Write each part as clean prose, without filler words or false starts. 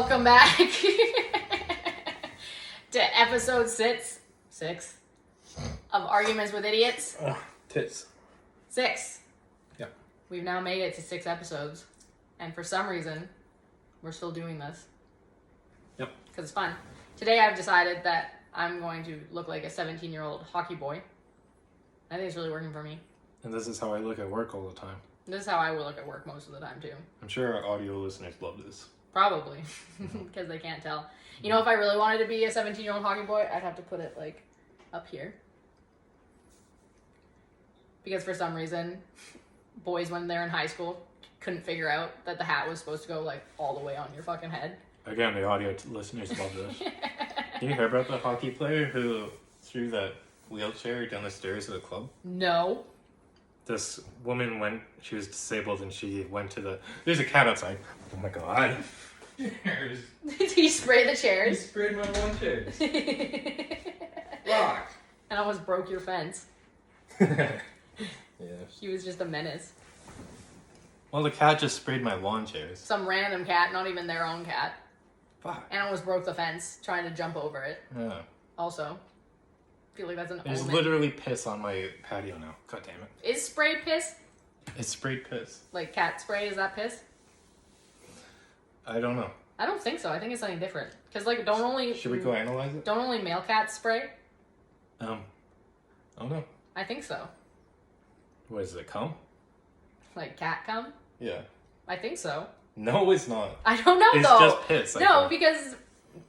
Welcome back to episode six of Arguments with Idiots. Tits. 6. Yeah. We've now made it to 6 episodes. And for some reason, we're still doing this. Yep. Because it's fun. Today I've decided that I'm going to look like a 17-year-old hockey boy. I think it's really working for me. And this is how I look at work all the time. This is how I will look at work most of the time, too. I'm sure our audio listeners love this. Probably. Because they can't tell. You know, if I really wanted to be a 17-year-old hockey boy, I'd have to put it, like, up here. Because for some reason, boys, when they're in high school, couldn't figure out that the hat was supposed to go, like, all the way on your fucking head. Again, the audio listeners love this. Did you hear about the hockey player who threw that wheelchair down the stairs of the club? No. This woman she was disabled and she went to there's a cat outside. Oh my god. Did he spray the He chairs? sprayed my lawn chairs. Rock. And almost broke your fence. Yeah. He was just a menace. Well, the cat just sprayed my lawn chairs. Some random cat, not even their own cat. Fuck. And almost broke the fence trying to jump over it. Yeah. Also, I feel like that's an There's omen. literally piss on my patio now. God damn it. Is spray piss? It's sprayed piss. Like cat spray, is that piss? I don't know. I don't think so. I think it's something different. Because, like, don't only analyze it? male cats spray? I don't know. I think so. What is it, cum? Like cat cum? Yeah. I think so. No, it's not. I don't know, It's though. just piss. No, because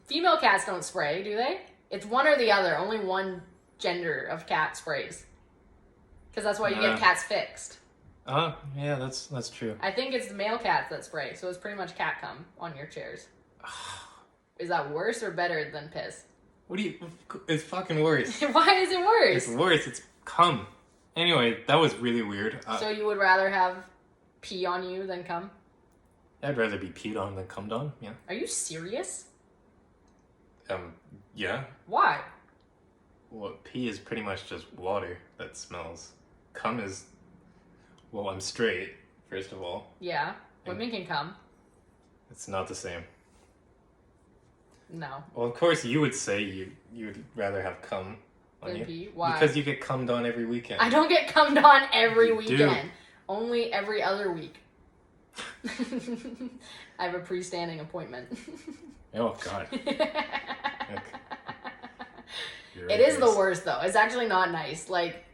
female cats don't spray, do they? It's one or the other. Only one gender of cat sprays. Because that's why you get cats fixed. Yeah, that's true. I think it's the male cats that spray, so it's pretty much cat cum on your chairs. Is that worse or better than piss? It's fucking worse. Why is it worse? It's worse. It's cum. Anyway, that was really weird. So you would rather have pee on you than cum? I'd rather be peed on than cummed on, yeah. Are you serious? Yeah. Why? Well, pee is pretty much just water that smells. Cum is... Well, I'm straight, first of all. Yeah. Women can cum. It's not the same. No. Well, of course you would say you'd rather have cum on Than you. pee? Why? Because you get cummed on every weekend. I don't get cummed on every You weekend. do. Only every other week. I have a pre-standing appointment. Oh, God. It is the worst, though. It's actually not nice. Like,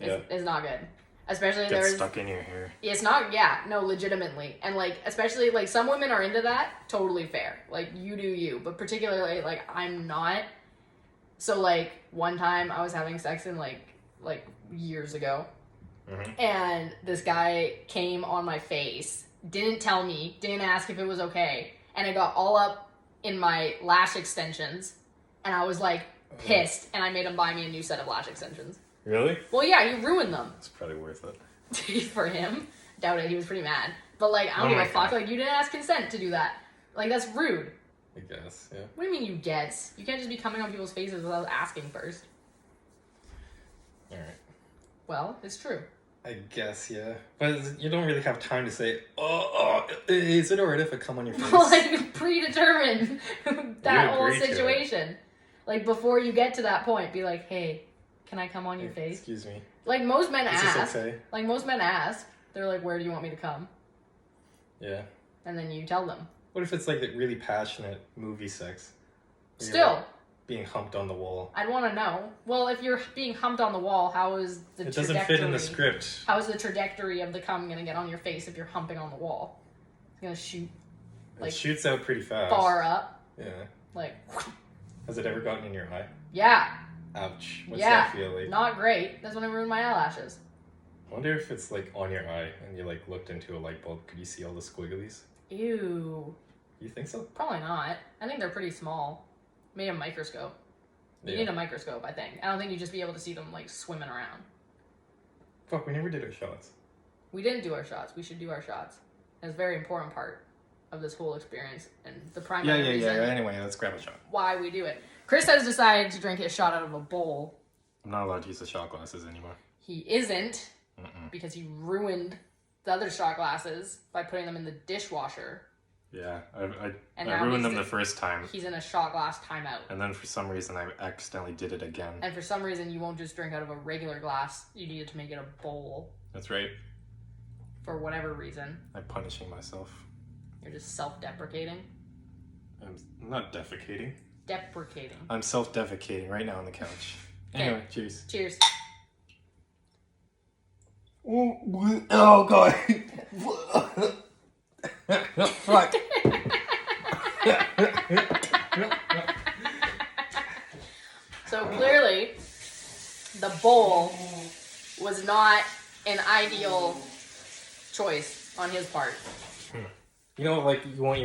it's not good. Especially Gets stuck in your hair. It's not, yeah, no, legitimately. And, like, especially, like, some women are into that. Totally fair. Like, you do you. But particularly, like, I'm not. So, like, one time I was having sex in, like years ago. Mm-hmm. And this guy came on my face. Didn't tell me. Didn't ask if it was okay. And it got all up in my lash extensions. And I was, like, pissed. And I made him buy me a new set of lash extensions. Really? Well, yeah, he ruined them. It's probably worth it. For him. Doubt it. He was pretty mad. But, like, I don't give a fuck. Like, you didn't ask consent to do that. Like, that's rude. I guess, yeah. What do you mean you guess? You can't just be coming on people's faces without asking first. Alright. Well, it's true. I guess, yeah. But you don't really have time to say, is it alright if I come on your face? Like, predetermine that whole agree to it. situation. Like, before you get to that point, be like, hey, can I come on your face? Excuse me. Like, most men Is ask. this okay? Like, most men ask. They're like, where do you want me to come? Yeah. And then you tell them. What if it's like that really passionate movie sex? Where you're, Still. like, being humped on the wall. I'd want to know. Well, if you're being humped on the wall, how is the It trajectory... doesn't fit in the script. How is the trajectory of the cum going to get on your face if you're humping on the wall? It's going to shoot, like, It shoots out pretty fast. far up. Yeah. Like, Has it ever gotten in your eye? yeah. Ouch. What's Yeah. that feel like? Not great. That's when I ruined my eyelashes. I wonder if it's like on your eye and you like looked into a light bulb. Could you see all the squigglies? Ew. You think so? Probably not. I think they're pretty small. Maybe a microscope. You need a microscope, I think. I don't think you'd just be able to see them, like, swimming around. Fuck, we never did our shots. We didn't do our shots. We should do our shots. It's a very important part of this whole experience and the primary reason Anyway, let's grab a shot. why we do it. Chris has decided to drink his shot out of a bowl. I'm not allowed to use the shot glasses anymore. He isn't, because he ruined the other shot glasses by putting them in the dishwasher. Yeah, And I now ruined he's them the- the first time. He's in a shot glass timeout. And then for some reason I accidentally did it again. And for some reason you won't just drink out of a regular glass. You needed to make it a bowl. That's right. For whatever reason. I'm punishing myself. You're just self-deprecating. I'm not defecating. Deprecating. I'm self-defecating right now on the couch. Okay. Anyway, cheers. Cheers. Oh god. Fuck. So clearly, the bowl was not an ideal choice on his part. You know, like you want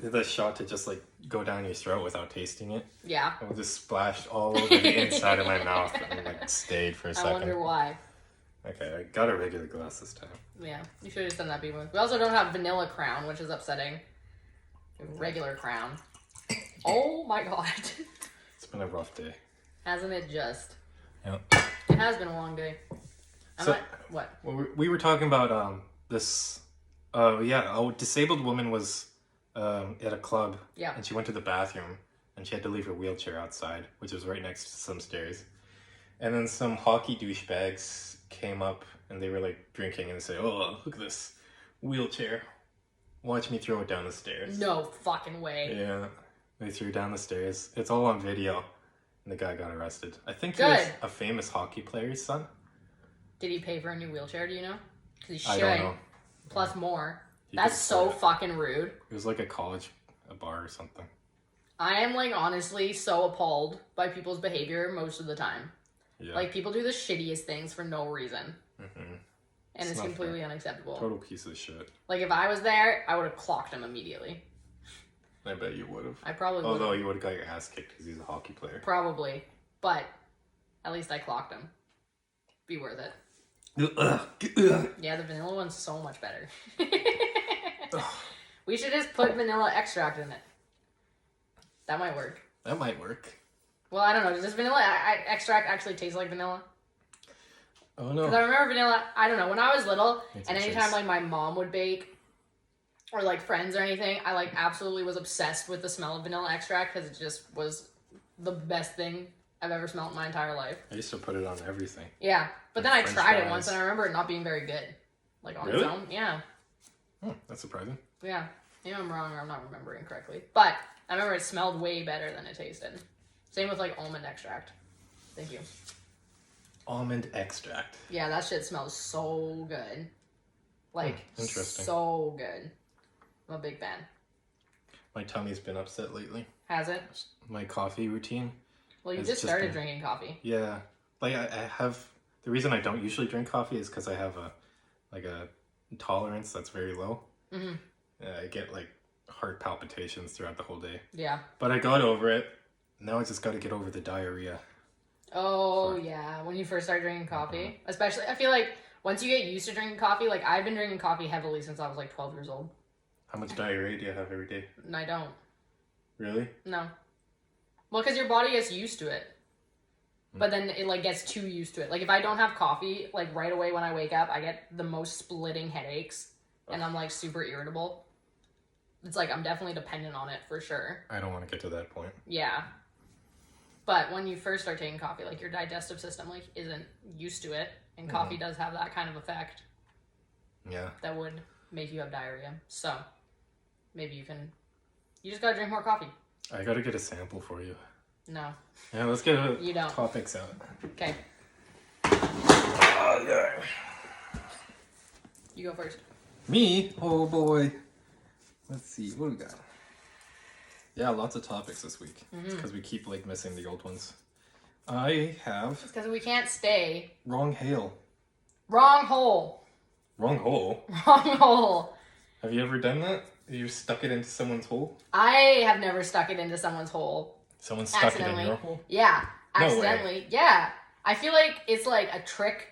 the shot to just like go down your throat without tasting it. Yeah. It will just splash all over the inside of my mouth and like stayed for a second. I wonder why. Okay, I got a regular glass this time. Yeah, you should have done that before. We also don't have vanilla crown, which is upsetting. We have regular crown. Oh my god. It's been a rough day. Hasn't it just? Yep. It has been a long day. What? Well, we were talking about this. A disabled woman was at a club. Yeah. And she went to the bathroom and she had to leave her wheelchair outside, which was right next to some stairs. And then some hockey douchebags came up and they were like drinking and say, "Oh, look at this wheelchair. Watch me throw it down the stairs." No fucking way. Yeah. They threw it down the stairs. It's all on video. And the guy got arrested. I think he Good. was a famous hockey player's son. Did he pay for a new wheelchair, do you know? Because he should. I don't know. Plus more. He That's could so afford it. fucking rude. It was like a bar or something. I am like honestly so appalled by people's behavior most of the time. Yeah. Like people do the shittiest things for no reason. Mm-hmm. And it's not completely fair. unacceptable. Total piece of shit. Like if I was there, I would have clocked him immediately. I bet you would have. I probably would. Although you would have got your ass kicked because he's a hockey player. Probably. But at least I clocked him. Be worth it. Yeah, the vanilla one's so much better. We should just put vanilla extract in it. That might work. That might work. Well, I don't know. Does this vanilla extract actually taste like vanilla? Oh no. Because I remember vanilla, I don't know, when I was little, It's and a anytime taste. like my mom would bake, or like friends or anything, I like absolutely was obsessed with the smell of vanilla extract because it just was the best thing I've ever smelled in my entire life. I used to put it on everything. Yeah, but then I French tried it fries. once and I remember it not being very good. Like on its Really? own. Yeah. Oh, that's surprising. Yeah. Maybe I'm wrong or I'm not remembering correctly. But I remember it smelled way better than it tasted. Same with like almond extract. Thank you. Almond extract. Yeah, that shit smells so good. Like, interesting. so good. I'm a big fan. My tummy's been upset lately. Has it? My coffee routine. Well, you It's just just started been- drinking coffee. Yeah. Like I have the reason I don't usually drink coffee is because I have a tolerance that's very low. Mm-hmm. I get like heart palpitations throughout the whole day. Yeah. But I got over it. Now I just got to get over the diarrhea. Oh, yeah. When you first start drinking coffee. Especially, I feel like once you get used to drinking coffee, like I've been drinking coffee heavily since I was like 12 years old. How much diarrhea do you have every day? And I don't. Really? No. Well, because your body gets used to it. But then it like gets too used to it. Like if I don't have coffee, like right away when I wake up, I get the most splitting headaches. And I'm like super irritable. It's like I'm definitely dependent on it for sure. I don't want to get to that point. Yeah. But when you first start taking coffee, like your digestive system like isn't used to it. And coffee does have that kind of effect Yeah. that would make you have diarrhea. So maybe you just gotta drink more coffee. I got to get a sample for you. No. Yeah, let's get You don't. topics out. Okay. You go first. Me? Oh boy. Let's see. What do we got? Yeah, lots of topics this week. It's because we keep like missing the old ones. I have It's because we can't stay. wrong hail. Wrong hole. Wrong hole. Wrong hole. Have you ever done that? You stuck it into someone's hole? I have never stuck it into someone's hole. Someone stuck it in Accidentally. your hole? Yeah. No way. Accidentally. Yeah. I feel like it's like a trick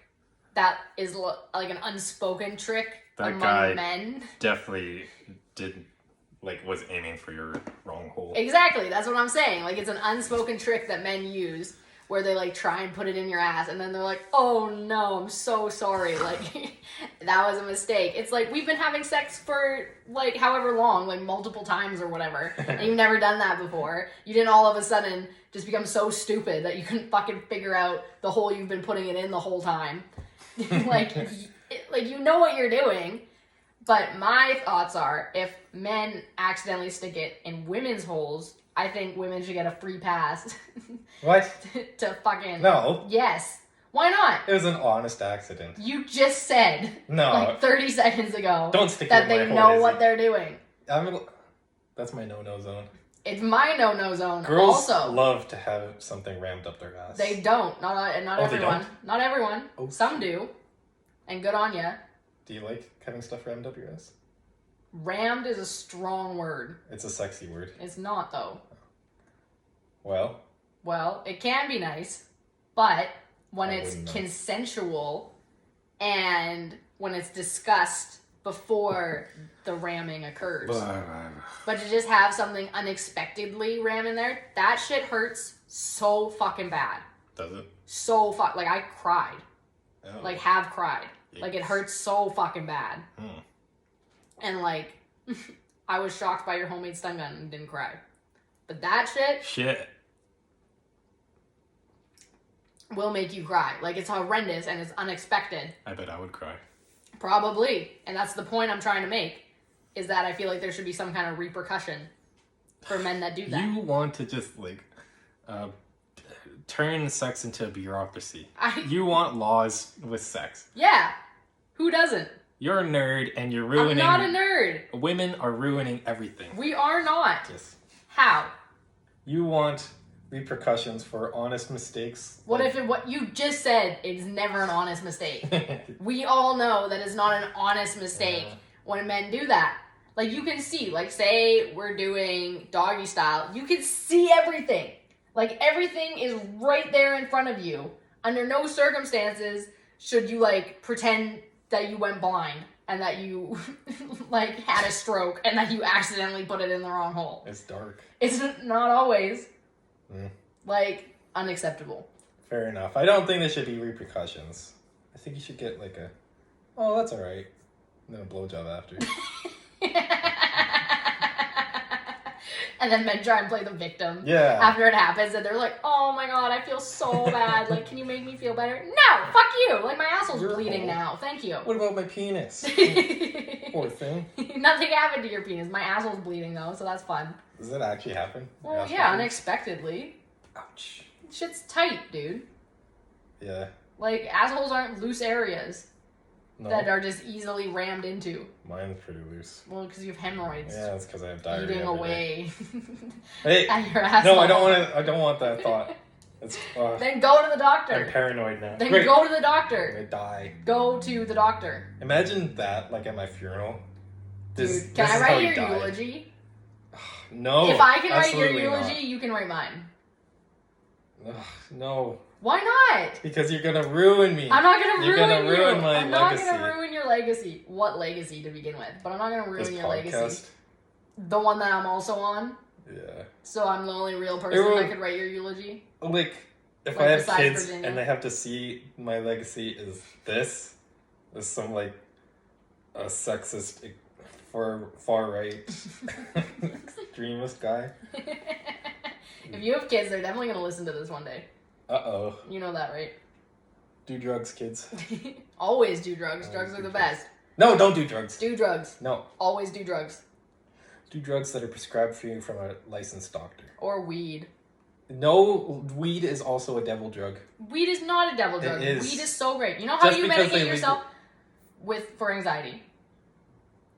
that is like an unspoken trick That among guy- men. Definitely was aiming for your wrong hole. Exactly. That's what I'm saying. Like it's an unspoken trick that men use where they like try and put it in your ass and then they're like, oh no, I'm so sorry, like that was a mistake. It's like we've been having sex for like however long, like multiple times or whatever, and you've never done that before. You didn't all of a sudden just become so stupid that you couldn't fucking figure out the hole you've been putting it in the whole time. like you know what you're doing. But my thoughts are, if men accidentally stick it in women's holes, I think women should get a free pass. What? to fucking... No. Yes. Why not? It was an honest accident. You just said, no, like 30 seconds ago, don't stick that it in they my know hole, what Izzy. they're doing. That's my no-no zone. It's my no-no zone. Girls also, love to have something rammed up their ass. they don't. Not everyone. They don't? Not everyone. Oh. Some do. And good on ya. Do you like having stuff rammed up your ass? Rammed is a strong word. It's a sexy word. It's not, though. Well, Well, it can be nice, but when I it's wouldn't know. consensual and when it's discussed before the ramming occurs. But to just have something unexpectedly ram in there, that shit hurts so fucking bad. Does it? So like I cried. Oh. Like have cried. Like it Yikes. hurts so fucking bad. Hmm. And like I was shocked by your homemade stun gun and didn't cry. But that shit Shit. will make you cry. Like it's horrendous and it's unexpected. I bet I would cry. Probably. And that's the point I'm trying to make. Is that I feel like there should be some kind of repercussion for men that do that. You want to just like turn sex into a bureaucracy. You want laws with sex. Yeah. Who doesn't? You're a nerd and you're ruining. I'm not a nerd. Women are ruining everything. We are not. yes. How? You want repercussions for honest mistakes. What if what you just said is never an honest mistake? We all know that it's not an honest mistake when men do that. Like you can see, like say we're doing doggy style, you can see everything. Like everything is right there in front of you. Under no circumstances should you like pretend that you went blind and that you like had a stroke and that you accidentally put it in the wrong hole. It's dark. It's not always Mm. like unacceptable. Fair enough. I don't think there should be repercussions. I think you should get like a, oh, that's all right, and then a blowjob after. And then men try and play the victim. Yeah. After it happens, and they're like, "Oh my god, I feel so bad. Like, can you make me feel better?" No, fuck you. Like my asshole's Your bleeding hole. now. Thank you. What about my penis? Poor thing. Nothing happened to your penis. My asshole's bleeding though, so that's fun. Does that actually happen? Well, Asshole yeah, bleeds? unexpectedly. Ouch. Shit's tight, dude. Yeah. Like assholes aren't loose areas No. that are just easily rammed into. Mine's pretty loose. Well, because you have hemorrhoids Yeah, that's because I have diarrhea. eating every day. away Hey. at your asshole. No, I don't want to. I don't want that thought. It's. Then go to the I'm doctor. paranoid now. Then Great. go to the I'm doctor. gonna die. Go to the doctor. Imagine that, like at my funeral. This, Dude, can this I is how write he your died. eulogy? No. If I can write your absolutely eulogy, not. you can write mine. Ugh, no, Why not? because you're gonna ruin me. I'm not gonna You're ruin gonna you. ruin my I'm not legacy. gonna ruin your legacy. What legacy to begin with? But I'm not gonna ruin This your podcast. legacy. The one that I'm also on. Yeah. So I'm the only real person will- that could write your eulogy. Like, if Like, I have besides kids Virginia? and they have to see my legacy is this, is some like a sexist, far right, extremist guy. If you have kids, they're definitely gonna listen to this one day. Uh-oh. You know that, right? Do drugs, kids. Always do drugs. Always Drugs are do the drugs. best. No, don't do drugs. Do drugs. No. Always do drugs. Do drugs that are prescribed for you from a licensed doctor. Or weed. No, weed is also a devil drug. Weed is not a devil It drug. is. Weed is so great. You know how Just you because medicate they yourself for anxiety?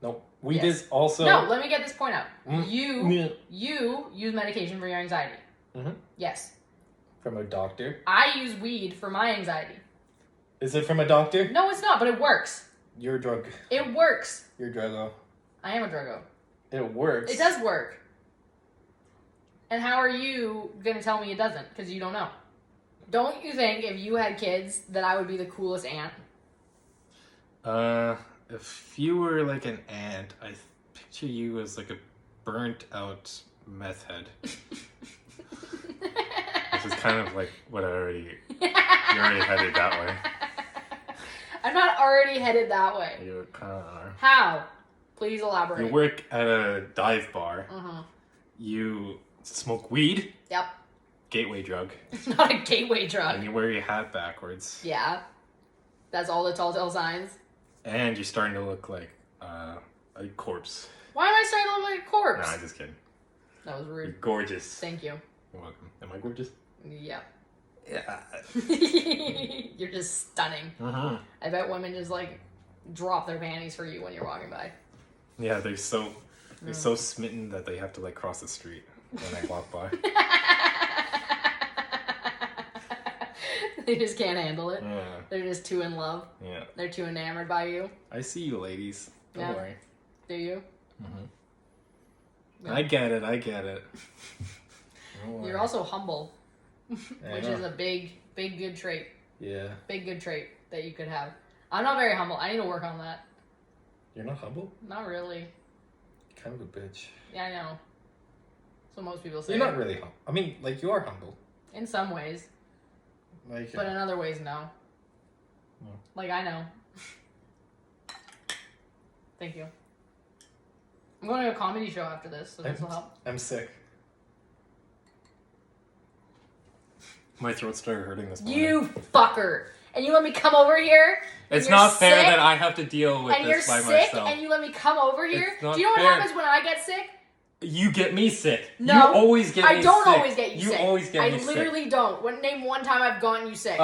No, weed Yes. is also... No, let me get this point out. Mm. You use medication for your anxiety. Mhm. Yes. From a doctor. I use weed for my anxiety. Is it from a doctor? No, it's not, but it works. You're a drug. It works. You're a druggo. I am a druggo. It works. It does work. And how are you going to tell me it doesn't? Because you don't know. Don't you think if you had kids that I would be the coolest aunt? If you were like an ant, I picture you as like a burnt out meth head. Which is kind of like what you're already headed that way. I'm not already headed that way. You kind of are. How? Please elaborate. You work at a dive bar. Mm-hmm. You smoke weed. Yep. Gateway drug. It's not a gateway drug. And you wear your hat backwards. Yeah. That's all the telltale signs. And you're starting to look like a corpse. Why am I starting to look like a corpse? Nah, just kidding. That was You're rude. gorgeous. Thank you. You're welcome. Am I gorgeous? Yep. Yeah. You're just stunning. Uh-huh. I bet women just like drop their panties for you when you're walking by. Yeah, they're so smitten that they have to like cross the street when I walk by. They just can't handle it. Yeah. They're just too in love. Yeah. They're too enamored by you. I see you, ladies. Don't Yeah. worry. Do you? Mm-hmm. Yeah. I get it. You're also humble, I which know. is a big good trait. Yeah. Big good trait that you could have. I'm not very humble. I need to work on that. You're not humble? Not really. Kind of a bitch. Yeah, I know. So most people say. You're not really humble. I mean, like, you are humble. In some ways, Like, but in other ways, no. No. Like, I know. Thank you. I'm going to a comedy show after this, so this will help. I'm sick. My throat started hurting this morning. You fucker! And you let me come over here? and It's you're not fair sick, that I have to deal with and you're this by sick, myself. and you let me come over here? It's not Do you know what fair. happens when I get sick? You get me sick. No. You always get me sick. I don't always get you sick. You always get me sick. I literally don't. Name one time I've gotten you sick.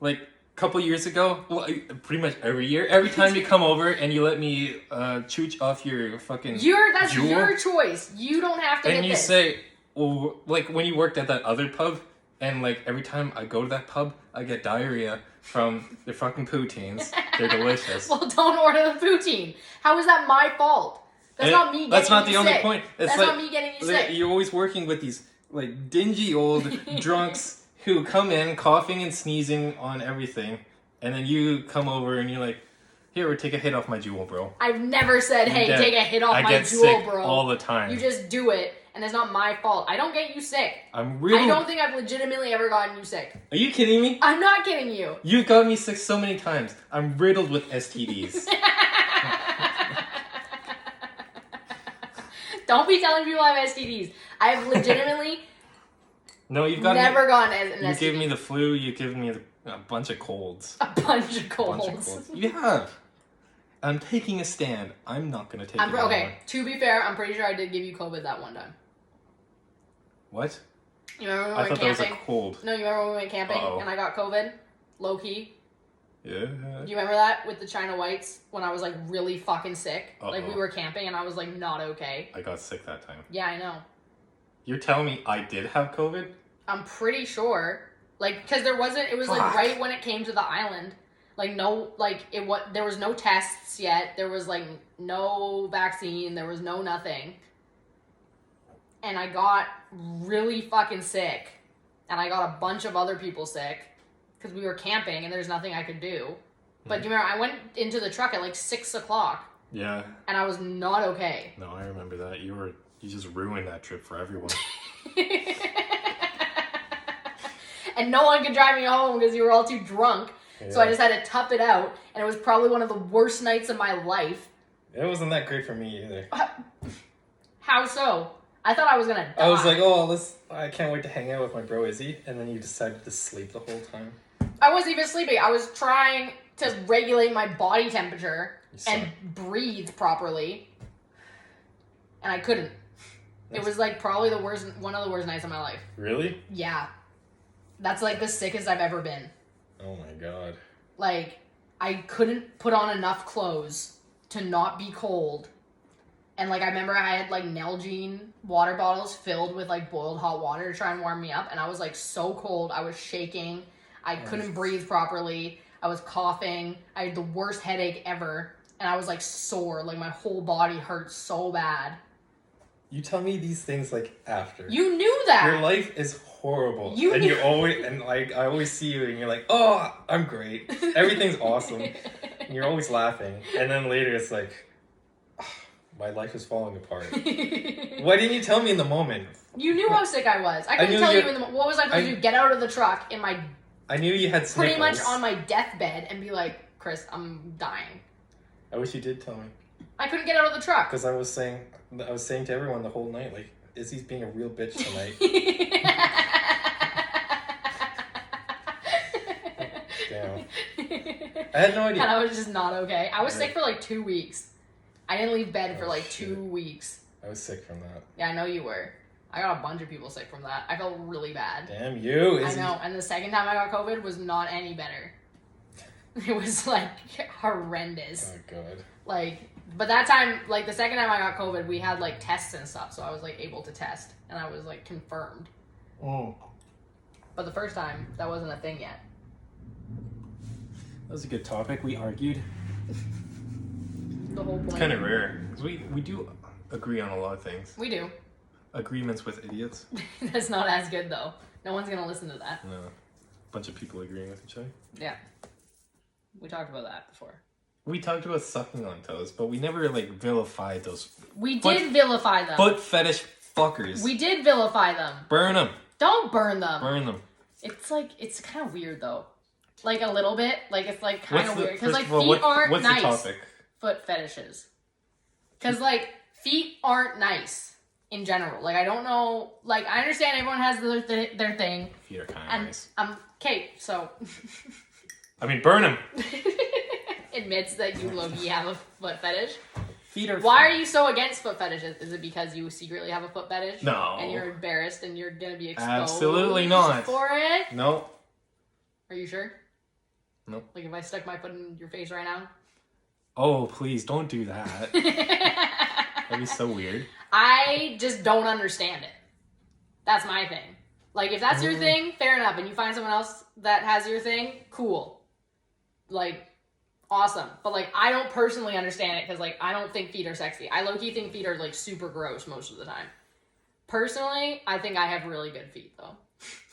Like a couple years ago, well, pretty much every year, every time you come over and you let me chooch off your fucking That's jewel, your choice. You don't have to and get you this. say, well, like when you worked at that other pub, and like every time I go to that pub, I get diarrhea from their fucking poutines. They're delicious. Well, don't order the poutine. How is that my fault? That's not me getting That's not you the only sick. point. It's That's like, not me getting you sick. You're always working with these like dingy old drunks who come in coughing and sneezing on everything, and then you come over and you're like, "Here, take a hit off my jewel, bro." I've never said, "Hey, take a hit off I my get jewel, sick bro." all the time. You just do it, and it's not my fault. I don't get you sick. I'm really. I don't think I've legitimately ever gotten you sick. Are you kidding me? I'm not kidding you. You've got me sick so many times. I'm riddled with STDs. Don't be telling people I have STDs. I have legitimately No, you've got never gotten an You STD. give me the flu. You give me a bunch of colds. a bunch of colds. You have. I'm taking a stand. I'm not gonna take it anymore. Okay, to be fair, I'm pretty sure I did give you COVID that one time. What? You remember when I we thought went that was camping? a cold. No, you remember when we went camping Uh-oh. and I got COVID? Low key. Yeah. Do you remember that with the China Whites when I was like really fucking sick? Like we Uh-oh. were camping and I was like not okay. I got sick that time. Yeah, I know. You're telling me I did have COVID? I'm pretty sure. Like, because it was like Fuck. right when it came to the island. Like, there was no tests yet. There was like no vaccine. There was no nothing. And I got really fucking sick. And I got a bunch of other people sick. Because we were camping and there's nothing I could do. But do you remember, I went into the truck at like 6 o'clock. Yeah. And I was not okay. No, I remember that. You just ruined that trip for everyone. And no one could drive me home because you were all too drunk. Yeah. So I just had to tough it out. And it was probably one of the worst nights of my life. It wasn't that great for me either. How so? I thought I was gonna die. I was like, oh, I can't wait to hang out with my bro Izzy. And then you decided to sleep the whole time. I wasn't even sleeping. I was trying to regulate my body temperature and breathe properly. And I couldn't. It was like probably one of the worst nights of my life. Really? Yeah. That's like the sickest I've ever been. Oh my god. Like, I couldn't put on enough clothes to not be cold. And like, I remember I had like Nalgene water bottles filled with like boiled hot water to try and warm me up. And I was like so cold. I was shaking. I couldn't breathe properly. I was coughing. I had the worst headache ever. And I was like sore. Like my whole body hurt so bad. You tell me these things like after. You knew that. Your life is horrible. You and knew- you're always, and like, I always see you and you're like, oh, I'm great. Everything's awesome. And you're always laughing. And then later it's like, My life is falling apart. Why didn't you tell me in the moment? You knew how sick I was. I couldn't tell you in the what was I supposed to do? Get out of the truck in my I knew you had sniffles. pretty much on my deathbed and be like, Chris, I'm dying. I wish you did tell me. I couldn't get out of the truck. Because I was saying to everyone the whole night, like, Izzy's being a real bitch tonight. Damn. I had no idea. And I was just not okay. I was sick for like 2 weeks. I didn't leave bed for like 2 weeks. I was sick from that. Yeah, I know you were. I got a bunch of people sick from that. I felt really bad. Damn you, Izzy. I know. And the second time I got COVID was not any better. It was like horrendous. Oh god. Like, but that time, like the second time I got COVID, we had like tests and stuff, so I was like able to test, and I was like confirmed. Oh. But the first time, that wasn't a thing yet. That was a good topic. We argued. The whole point. It's kind of rare because we do agree on a lot of things. We do. Agreements with idiots. That's not as good though. No one's gonna listen to that. No, bunch of people agreeing with each other. Yeah. We talked about that before. We talked about sucking on toes, but we never like vilified those. We did vilify them. Foot fetish fuckers. We did vilify them. Burn them. Don't burn them. Burn them. It's like, it's kind of weird though. Like a little bit. Like it's like kind of weird. Because like all, feet aren't what's nice. What's the topic? Foot fetishes. Because like feet aren't nice in general. Like I don't know. Like I understand everyone has their thing. Feet are kind of nice. Okay, so. I mean, burn them. Admits that you low-key have a foot fetish. Feet are. Why are you so against foot fetishes? Is it because you secretly have a foot fetish? No. And you're embarrassed and you're gonna be exposed Absolutely not. for it? No. Are you sure? Nope. Like if I stuck my foot in your face right now? Oh, please don't do that. That'd be so weird. I just don't understand it. That's my thing. Like if that's your thing, fair enough. And you find someone else that has your thing, cool. Like, awesome. But like I don't personally understand it because like I don't think feet are sexy. I low-key think feet are like super gross most of the time. Personally, I think I have really good feet though.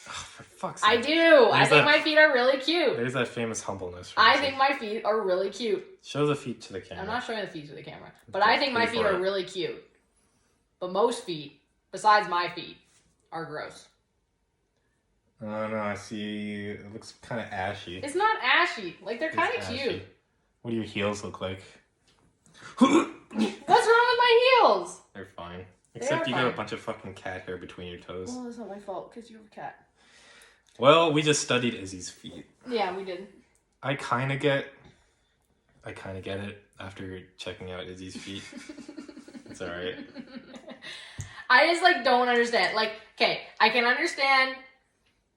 Oh, for fuck's sake. I do. I think my feet are really cute. There's that famous humbleness. I think my feet are really cute. Show the feet to the camera. I'm not showing the feet to the camera. But I think my feet are really cute. But most feet, besides my feet, are gross. Oh no, I see. It looks kind of ashy. It's not ashy. Like, they're kind of cute. What do your heels look like? What's wrong with my heels? They're fine. Except you fine. got a bunch of fucking cat hair between your toes. Well, that's not my fault, because you have a cat. Well, we just studied Izzy's feet. Yeah, we did. I kind of get it after checking out Izzy's feet. It's alright. I just, like, don't understand. Like, okay, I can understand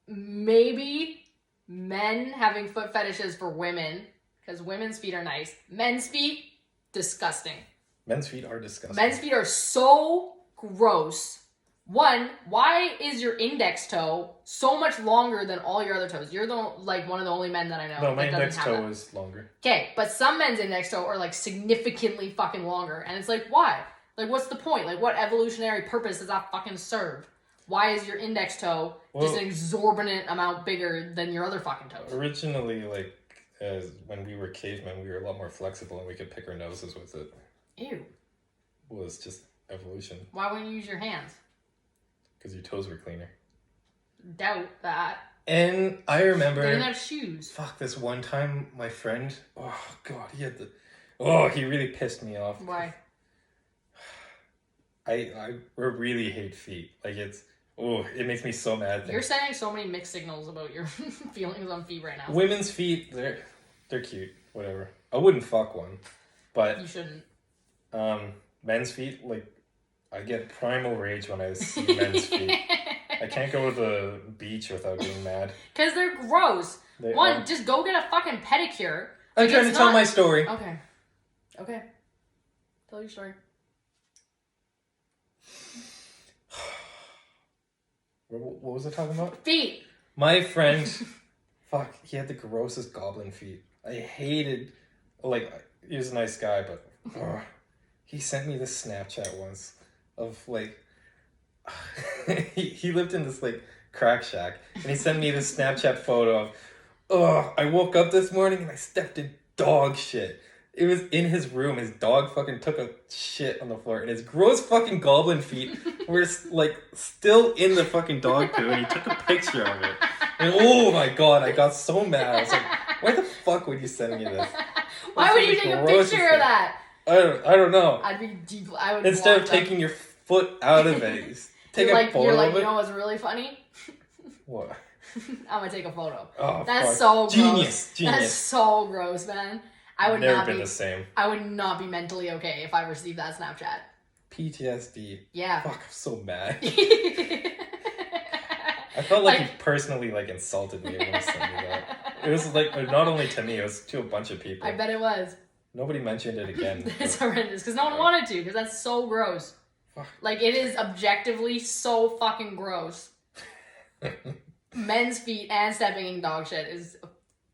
maybe men having foot fetishes for women, because women's feet are nice. Men's feet, disgusting. Men's feet are disgusting. Men's feet are so gross. One, why is your index toe so much longer than all your other toes? You're like one of the only men that I know. No, my that doesn't index have toe that. is longer. Okay, but some men's index toe are like significantly fucking longer, and it's like, why? Like, what's the point? Like, what evolutionary purpose does that fucking serve? Why is your index toe just an exorbitant amount bigger than your other fucking toes? Originally, like, when we were cavemen, we were a lot more flexible and we could pick our noses with it. Ew. Well, it's just evolution. Why wouldn't you use your hands? Because your toes were cleaner. Doubt that. And I remember... They didn't have shoes. Fuck, this one time, my friend... Oh, God, he really pissed me off. Why? I really hate feet. Like, it makes me so mad. You're sending so many mixed signals about your feelings on feet right now. Women's feet, they're cute. Whatever. I wouldn't fuck one. But... You shouldn't. Men's feet, like, I get primal rage when I see men's feet. I can't go to the beach without getting mad. Because they're gross. Just go get a fucking pedicure. I'm trying to tell my story. Okay. Tell your story. What was I talking about? Feet. My friend, fuck, he had the grossest goblin feet. I hated, like, he was a nice guy, but he sent me this Snapchat once of, like, he lived in this, like, crack shack, and he sent me this Snapchat photo of, I woke up this morning and I stepped in dog shit. It was in his room. His dog fucking took a shit on the floor, and his gross fucking goblin feet were like still in the fucking dog poo, and he took a picture of it. And oh my god, I got so mad. I was like, why the fuck would you send me this? Why would you take a picture of that? I don't know. I'd be deep. I would. Instead of taking your foot out of it, just take a photo you're like, of it. you know what's really funny? What? I'm gonna take a photo. Oh, that's fuck. so gross. Genius. That's so gross, man. I would Never not been be the same. I would not be mentally okay if I received that Snapchat. PTSD. Yeah. Fuck, I'm so mad. I I felt like he personally like insulted me when he sent me that. It was like not only to me, it was to a bunch of people. I bet it was. Nobody mentioned it again. It's horrendous because no one wanted to because that's so gross. Fuck. Like it is objectively so fucking gross. Men's feet and stepping in dog shit is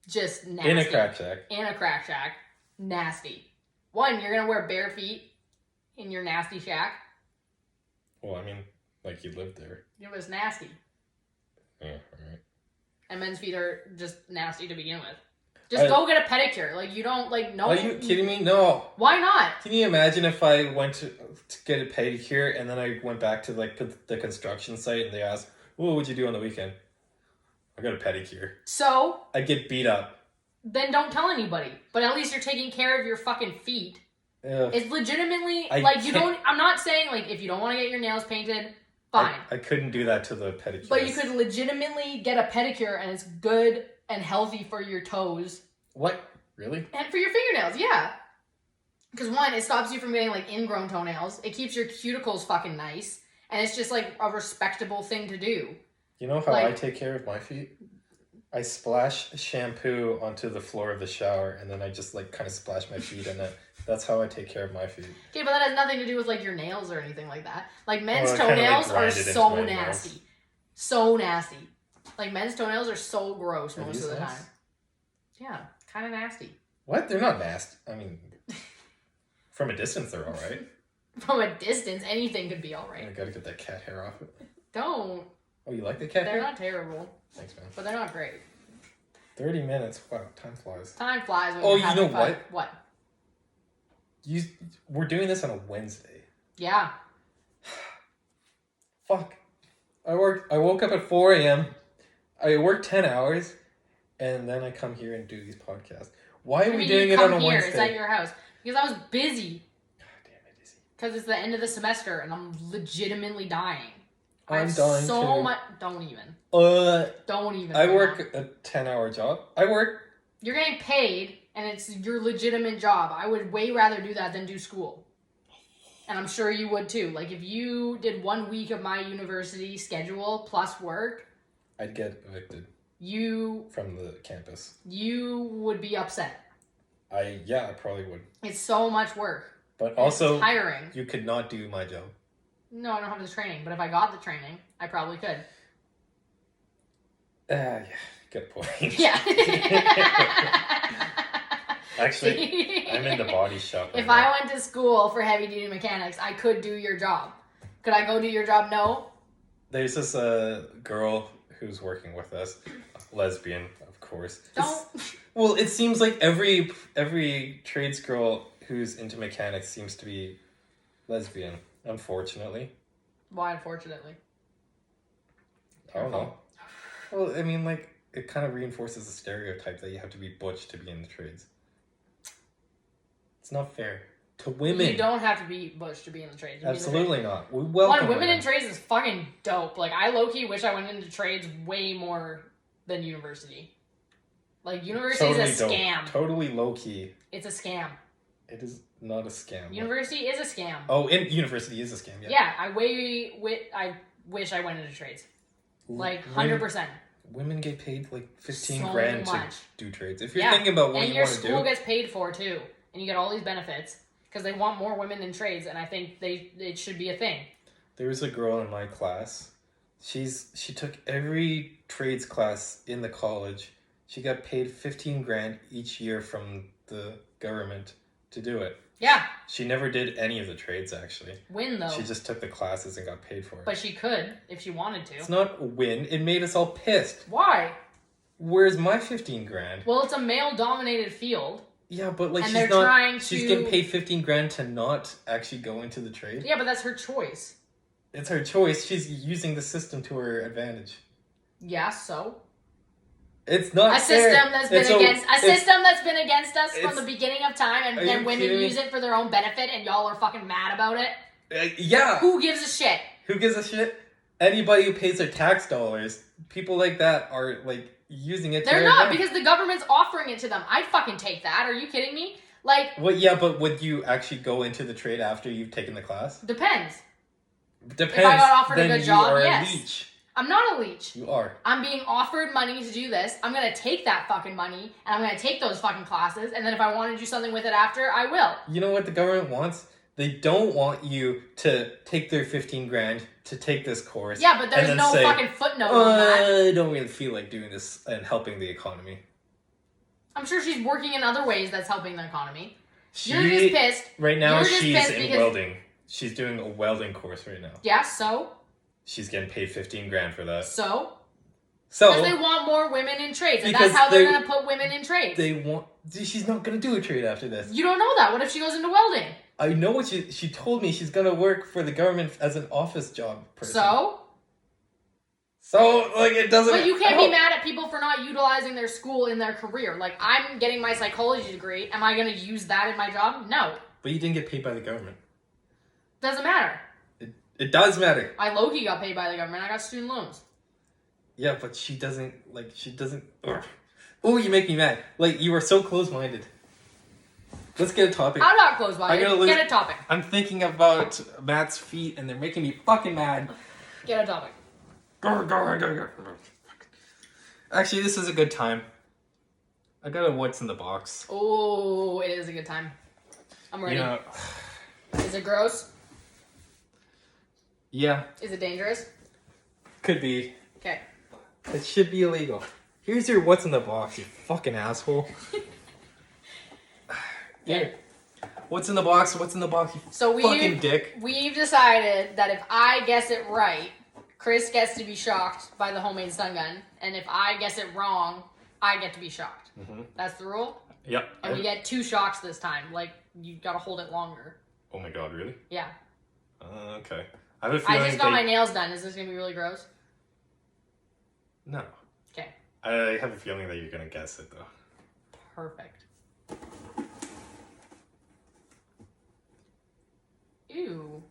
just nasty. In a crack shack. In a crack shack. Nasty. One, you're gonna wear bare feet in your nasty shack. Well, I mean, like you lived there. It was nasty. Yeah, alright. And men's feet are just nasty to begin with. Just go get a pedicure. Like you don't like no. Are you kidding me? No. Why not? Can you imagine if I went to get a pedicure and then I went back to like the construction site and they asked, "What would you do on the weekend?" I got a pedicure. So I'd get beat up. Then don't tell anybody. But at least you're taking care of your fucking feet. Ugh. It's legitimately I like you can't- don't. I'm not saying like if you don't want to get your nails painted, fine. I couldn't do that to the pedicure. But you could legitimately get a pedicure and it's good and healthy for your toes. What? Really? And for your fingernails, yeah. Because one, it stops you from getting like ingrown toenails. It keeps your cuticles fucking nice. And it's just like a respectable thing to do. You know how Like- I take care of my feet? I splash shampoo onto the floor of the shower and then I just like kind of splash my feet in it. That's how I take care of my feet. Okay, but that has nothing to do with like your nails or anything like that. Like men's Well, I kinda, like, toenails are grind it into so my nasty. nails. So nasty. Like men's toenails are so gross Are most these of the nice? time. Yeah, kind of nasty. What? They're not nasty. I mean, from a distance, they're all right. From a distance, anything could be I alright. gotta get that cat hair off it. Don't. Oh, you like the cat They're hair? not terrible, Thanks, man. but they're not great. 30 minutes. Wow, time flies. Time flies when Oh, you're you having know fun. what? What? We're doing this on a Wednesday. Yeah. Fuck. I woke up at 4 a.m. I worked 10 hours, and then I come here and do these podcasts. Why are we doing it on a Wednesday? It's at your house because I was busy. God damn it, Izzy. Because it's the end of the semester and I'm legitimately dying. I I'm have dying so too. much. Don't even. I right work now. a 10-hour job. You're getting paid and it's your legitimate job. I would way rather do that than do school. And I'm sure you would too. Like if you did 1 week of my university schedule plus work, I'd get evicted you from the campus. would be upset. I probably would. It's so much work. But also, it's tiring. you could not do my job. No, I don't have the training, but if I got the training, I probably could. Yeah, good point. Yeah. Actually, I'm in the body shop. If right I went to school for heavy duty mechanics, I could do your job. Could I go do your job? No. There's this girl who's working with us, lesbian, of course. Don't. Well, it seems like every trades girl who's into mechanics seems to be lesbian. Unfortunately, Why, unfortunately? I don't know. Well, I mean, like it kind of reinforces the stereotype that you have to be butch to be in the trades. It's not fair to women. You don't have to be butch to be in the trades. Absolutely not. We welcome women in trades is fucking dope. Like, I low-key wish I went into trades way more than university. Like, university is a scam. Totally low key. It's a scam. It is not a scam. University is a scam. Oh, university is a scam. Yeah. Yeah, I wish I went into trades. Like, 100%. Women get paid like 15 So grand much. to do trades. If you're thinking about what and you your want to do, school gets paid for too, and you get all these benefits because they want more women in trades, and I think it should be a thing. there was a girl in my class. She took every trades class in the college. She got paid 15 grand each year from the government to do it. Yeah. She never did any of the trades actually. Win though. She just took the classes and got paid for it. But she could if she wanted to. It's not a win. It made us all pissed. Why? Where's my 15 grand? Well, it's a male-dominated field. Yeah, but like And she's they're not. trying She's to- getting paid $15,000 to not actually go into the trade. Yeah, but that's her choice. It's her choice. She's using the system to her advantage. Yeah, so It's not a fair. system that's been against us from the beginning of time, and then women use it for their own benefit, and y'all are fucking mad about it. Yeah. Who gives a shit? Who gives a shit? Anybody who pays their tax dollars, people like that are like using it. They're not, because the government's offering it to them. I'd fucking take that. Are you kidding me? Like, well, yeah, but would you actually go into the trade after you've taken the class? depends. Depends. If I got offered a then good job, you are yes. a leech. I'm not a leech. You are. I'm being offered money to do this. I'm gonna take that fucking money, and I'm gonna take those fucking classes, and then if I want to do something with it after, I will. You know what the government wants? They don't want you to take their $15,000 to take this course. Yeah, but there's no fucking footnote on that. I don't really feel like doing this and helping the economy. I'm sure she's working in other ways that's helping the economy. You're She, just pissed. right now, You're just she's pissed in because- welding. She's doing a welding course right now. Yeah, so? She's getting paid $15,000 for that. So? So Because they want more women in trades, and Because that's how they're they- going to put women in trades. they want. She's not gonna do a trade after this. You don't know that. What if she goes into welding? I know what she told me. She's gonna work for the government as an office job person. So like it doesn't. But you can't be mad at people for not utilizing their school in their career. Like, I'm getting my psychology degree. Am I going to use that in my job? No. But you didn't get paid by the government. Doesn't matter. It does matter. I low-key got paid by the government. I got student loans. Yeah, but she doesn't. Ugh. Oh, you make me mad. Like you were so close-minded. Let's get a topic. I'm not close-minded. I gotta Get a topic. I'm thinking about Matt's feet, and they're making me fucking mad. Get a topic. Go. Actually, this is a good time. I got a what's in the box. Oh, it is a good time. I'm ready. You know, Is it gross? yeah, Is it dangerous? could be. Okay. It should be illegal. Here's your what's in the box, you fucking asshole. Yeah. What's in the box? What's in the box? You So fucking dick. we've decided that if I guess it right, Chris gets to be shocked by the homemade stun gun, and if I guess it wrong, I get to be shocked. Mm-hmm. That's the rule. Yep. And we get 2 shocks this time. Like, you gotta hold it longer. Oh my god, really? Yeah. Okay. I have a feeling I just got my nails done. Is this gonna be really gross? No. Okay. I have a feeling that you're gonna guess it though. Perfect. Ew.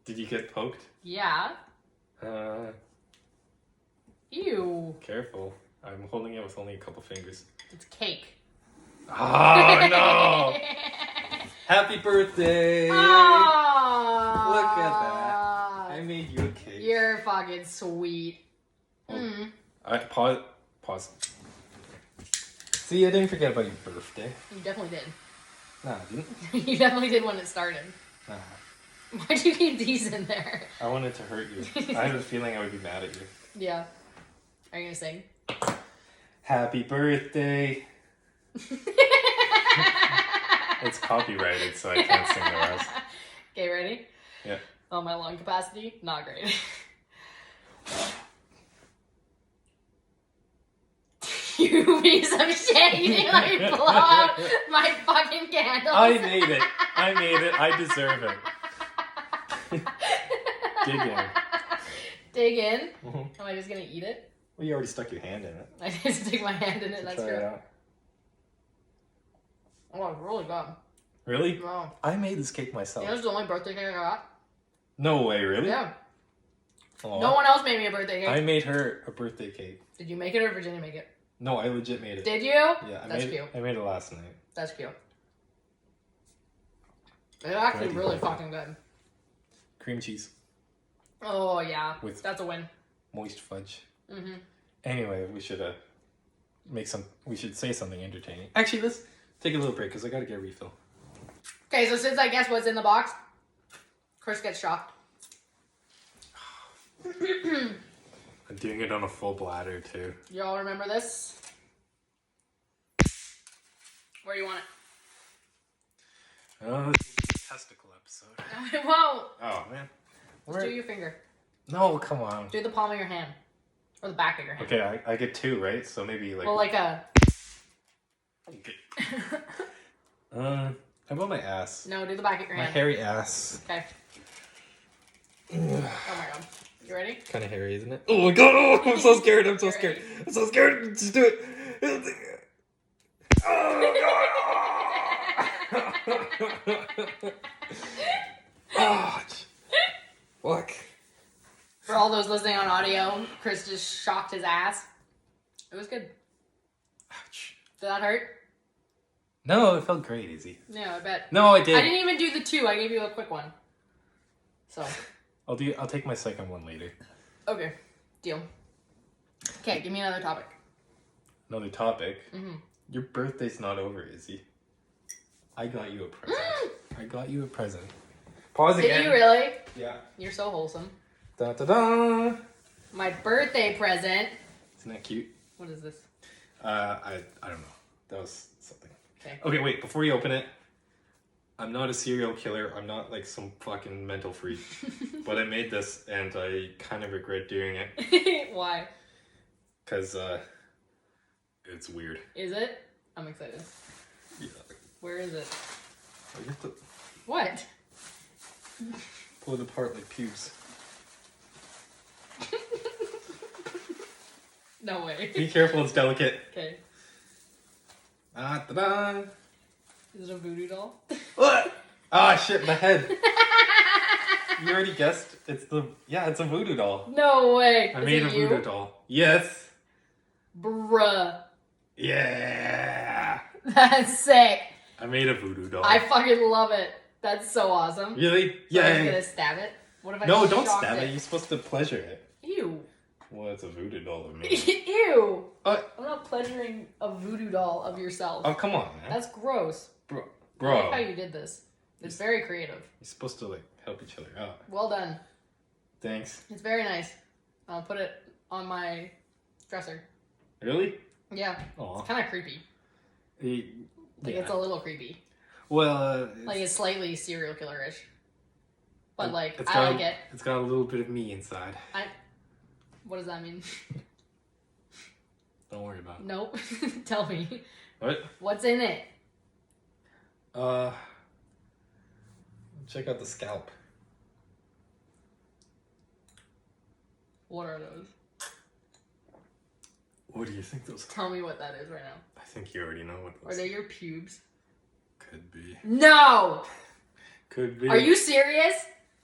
Did you get poked? Yeah. Ew. Careful. I'm holding it with only a couple fingers. It's cake. Oh no! Happy birthday! Oh, Look at that. I made you a cake. You're fucking sweet. Mm. Pause. See, I didn't forget about your birthday. You definitely did. No, I didn't. You definitely did when it started. Nah. Why'd you keep these in there? I wanted to hurt you. I have a feeling I would be mad at you. Yeah. Are you gonna sing? Happy birthday. It's copyrighted, so I can't sing the rest. Okay, ready? Yeah. Oh, my lung capacity? Not great. You piece of shit! You didn't let me blow out my fucking candles. I made it. I deserve it. Dig in. Dig in? Mm-hmm. Am I just gonna eat it? Well, you already stuck your hand in it. I did stick my hand in it, that's Try true. it out. Oh, it's really good. Really? Wow. I made this cake myself. You know, it's the only birthday cake I got. No way, really? Yeah. Aw. No one else made me a birthday cake. I made her a birthday cake. Did you make it or Virginia make it? No, I legit made it. Did you? Yeah, That's cute. I made it last night. That's cute. It's actually Ready. really fucking good. Cream cheese. Oh, yeah. With- That's a win. Moist fudge. Mm-hmm. Anyway, we should we should say something entertaining. Actually, let's take a little break because I gotta get a refill. Okay, so since I guess what's in the box, Chris gets shocked. I'm doing it on a full bladder too. Y'all remember this? Where do you want Oh, this is a testicle episode. it? It won't. Oh man. Just do your finger. No, come on. Do the palm of your hand. Or the back of your hand. Okay, I get 2, right? So maybe like. Well, like a... Okay. How about my ass? No, do the back of your My hand. hairy ass. Okay. Oh my god. You ready? Kind of hairy, isn't it? Oh my god! Oh, I'm so scared. I'm so You're scared. ready. I'm so scared. Just do it. Oh, fuck. For all those listening on audio, Chris just shocked his ass. It was good. Ouch. Did that hurt? No, it felt great, Izzy. Yeah, I bet. No, it did. I didn't even do the 2. I gave you a quick one. So. I'll take my second one later. Okay. Deal. Okay, give me another topic. Another topic. Mm-hmm. Your birthday's not over, Izzy. I got you a present. I got you a present. Pause again. Did you really? Yeah. You're so wholesome. Da da da. My birthday present. Isn't that cute? What is this? I don't know. That was something. Okay. Okay, wait. Before you open it, I'm not a serial killer. I'm not like some fucking mental freak. But I made this, and I kind of regret doing it Why? because it's weird. Is it? I'm excited. Yeah. Where is it? I have to What? pull it apart like pubes. No way. Be careful. It's delicate. Okay. Da da da. Is it a voodoo doll? What? Ah, shit, my head. You already guessed. It's a voodoo doll. No way. I Is made it a voodoo you? doll. Yes. Bruh. Yeah. That's sick. I made a voodoo doll. I fucking love it. That's so awesome. Really? So Yeah. I was gonna stab it. What if I No, don't shocked stab it. You're supposed to pleasure it. Ew. Well, it's a voodoo doll of me. Ew. Oh, I'm not pleasuring a voodoo doll of yourself. oh, come on, man. That's gross. Bro. I like how you did this. It's very creative. You're supposed to, like, help each other out. Well done. Thanks. It's very nice. I'll put it on my dresser. Really? Yeah. Aw. It's kind of creepy. Like, Yeah. it's a little creepy. Well, Like, it's slightly serial killer-ish. But, like, it's I got like it. It's got a little bit of me inside. What does that mean? Don't worry about it. Nope. Tell me. What? What's in it? Check out the scalp. What are those? What do you think those are? Tell me what that is right now. I think you already know what Are those they your pubes? could be. No! Could be. Are you serious?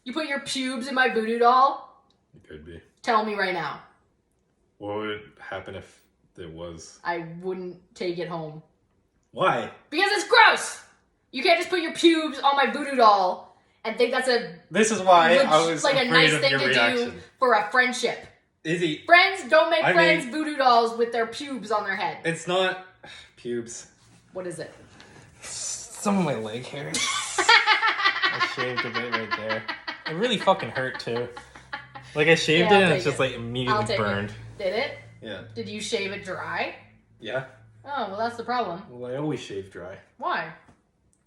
You put your pubes in my voodoo doll? It could be. Tell me right now. What would happen if it was? I wouldn't take it home. Why? Because it's gross! You can't just put your pubes on my voodoo doll and think that's a This is why I was like a afraid nice of thing your to reaction. do for a friendship. Izzy, Friends don't make I friends mean- voodoo dolls with their pubes on their head. it's not pubes. What is it? Some of my leg hair. I shaved a bit right there. It really fucking hurt too. Like I shaved Yeah, it I'll and it's take just it. like I'll immediately take burned. it. Did it? Yeah. Did you shave it dry? Yeah. Oh, well that's the problem. Well, I always shave dry Why?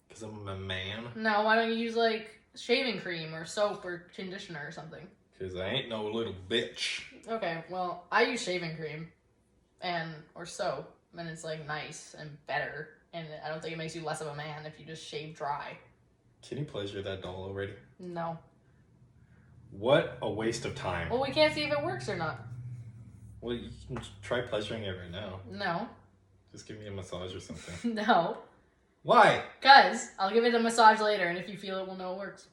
because I'm a man. No, why don't you use like shaving cream or soap or conditioner or something? Because I ain't no little bitch. Okay, well, I use shaving cream or soap, and it's like nice and better. And I don't think it makes you less of a man if you just shave dry. Can you pleasure that doll already? No. What a waste of time. Well, we can't see if it works or not. Well, you can try pleasuring it right now. No. Just give me a massage or something. No. Why? Because I'll give it a massage later, and if you feel it, we'll know it works.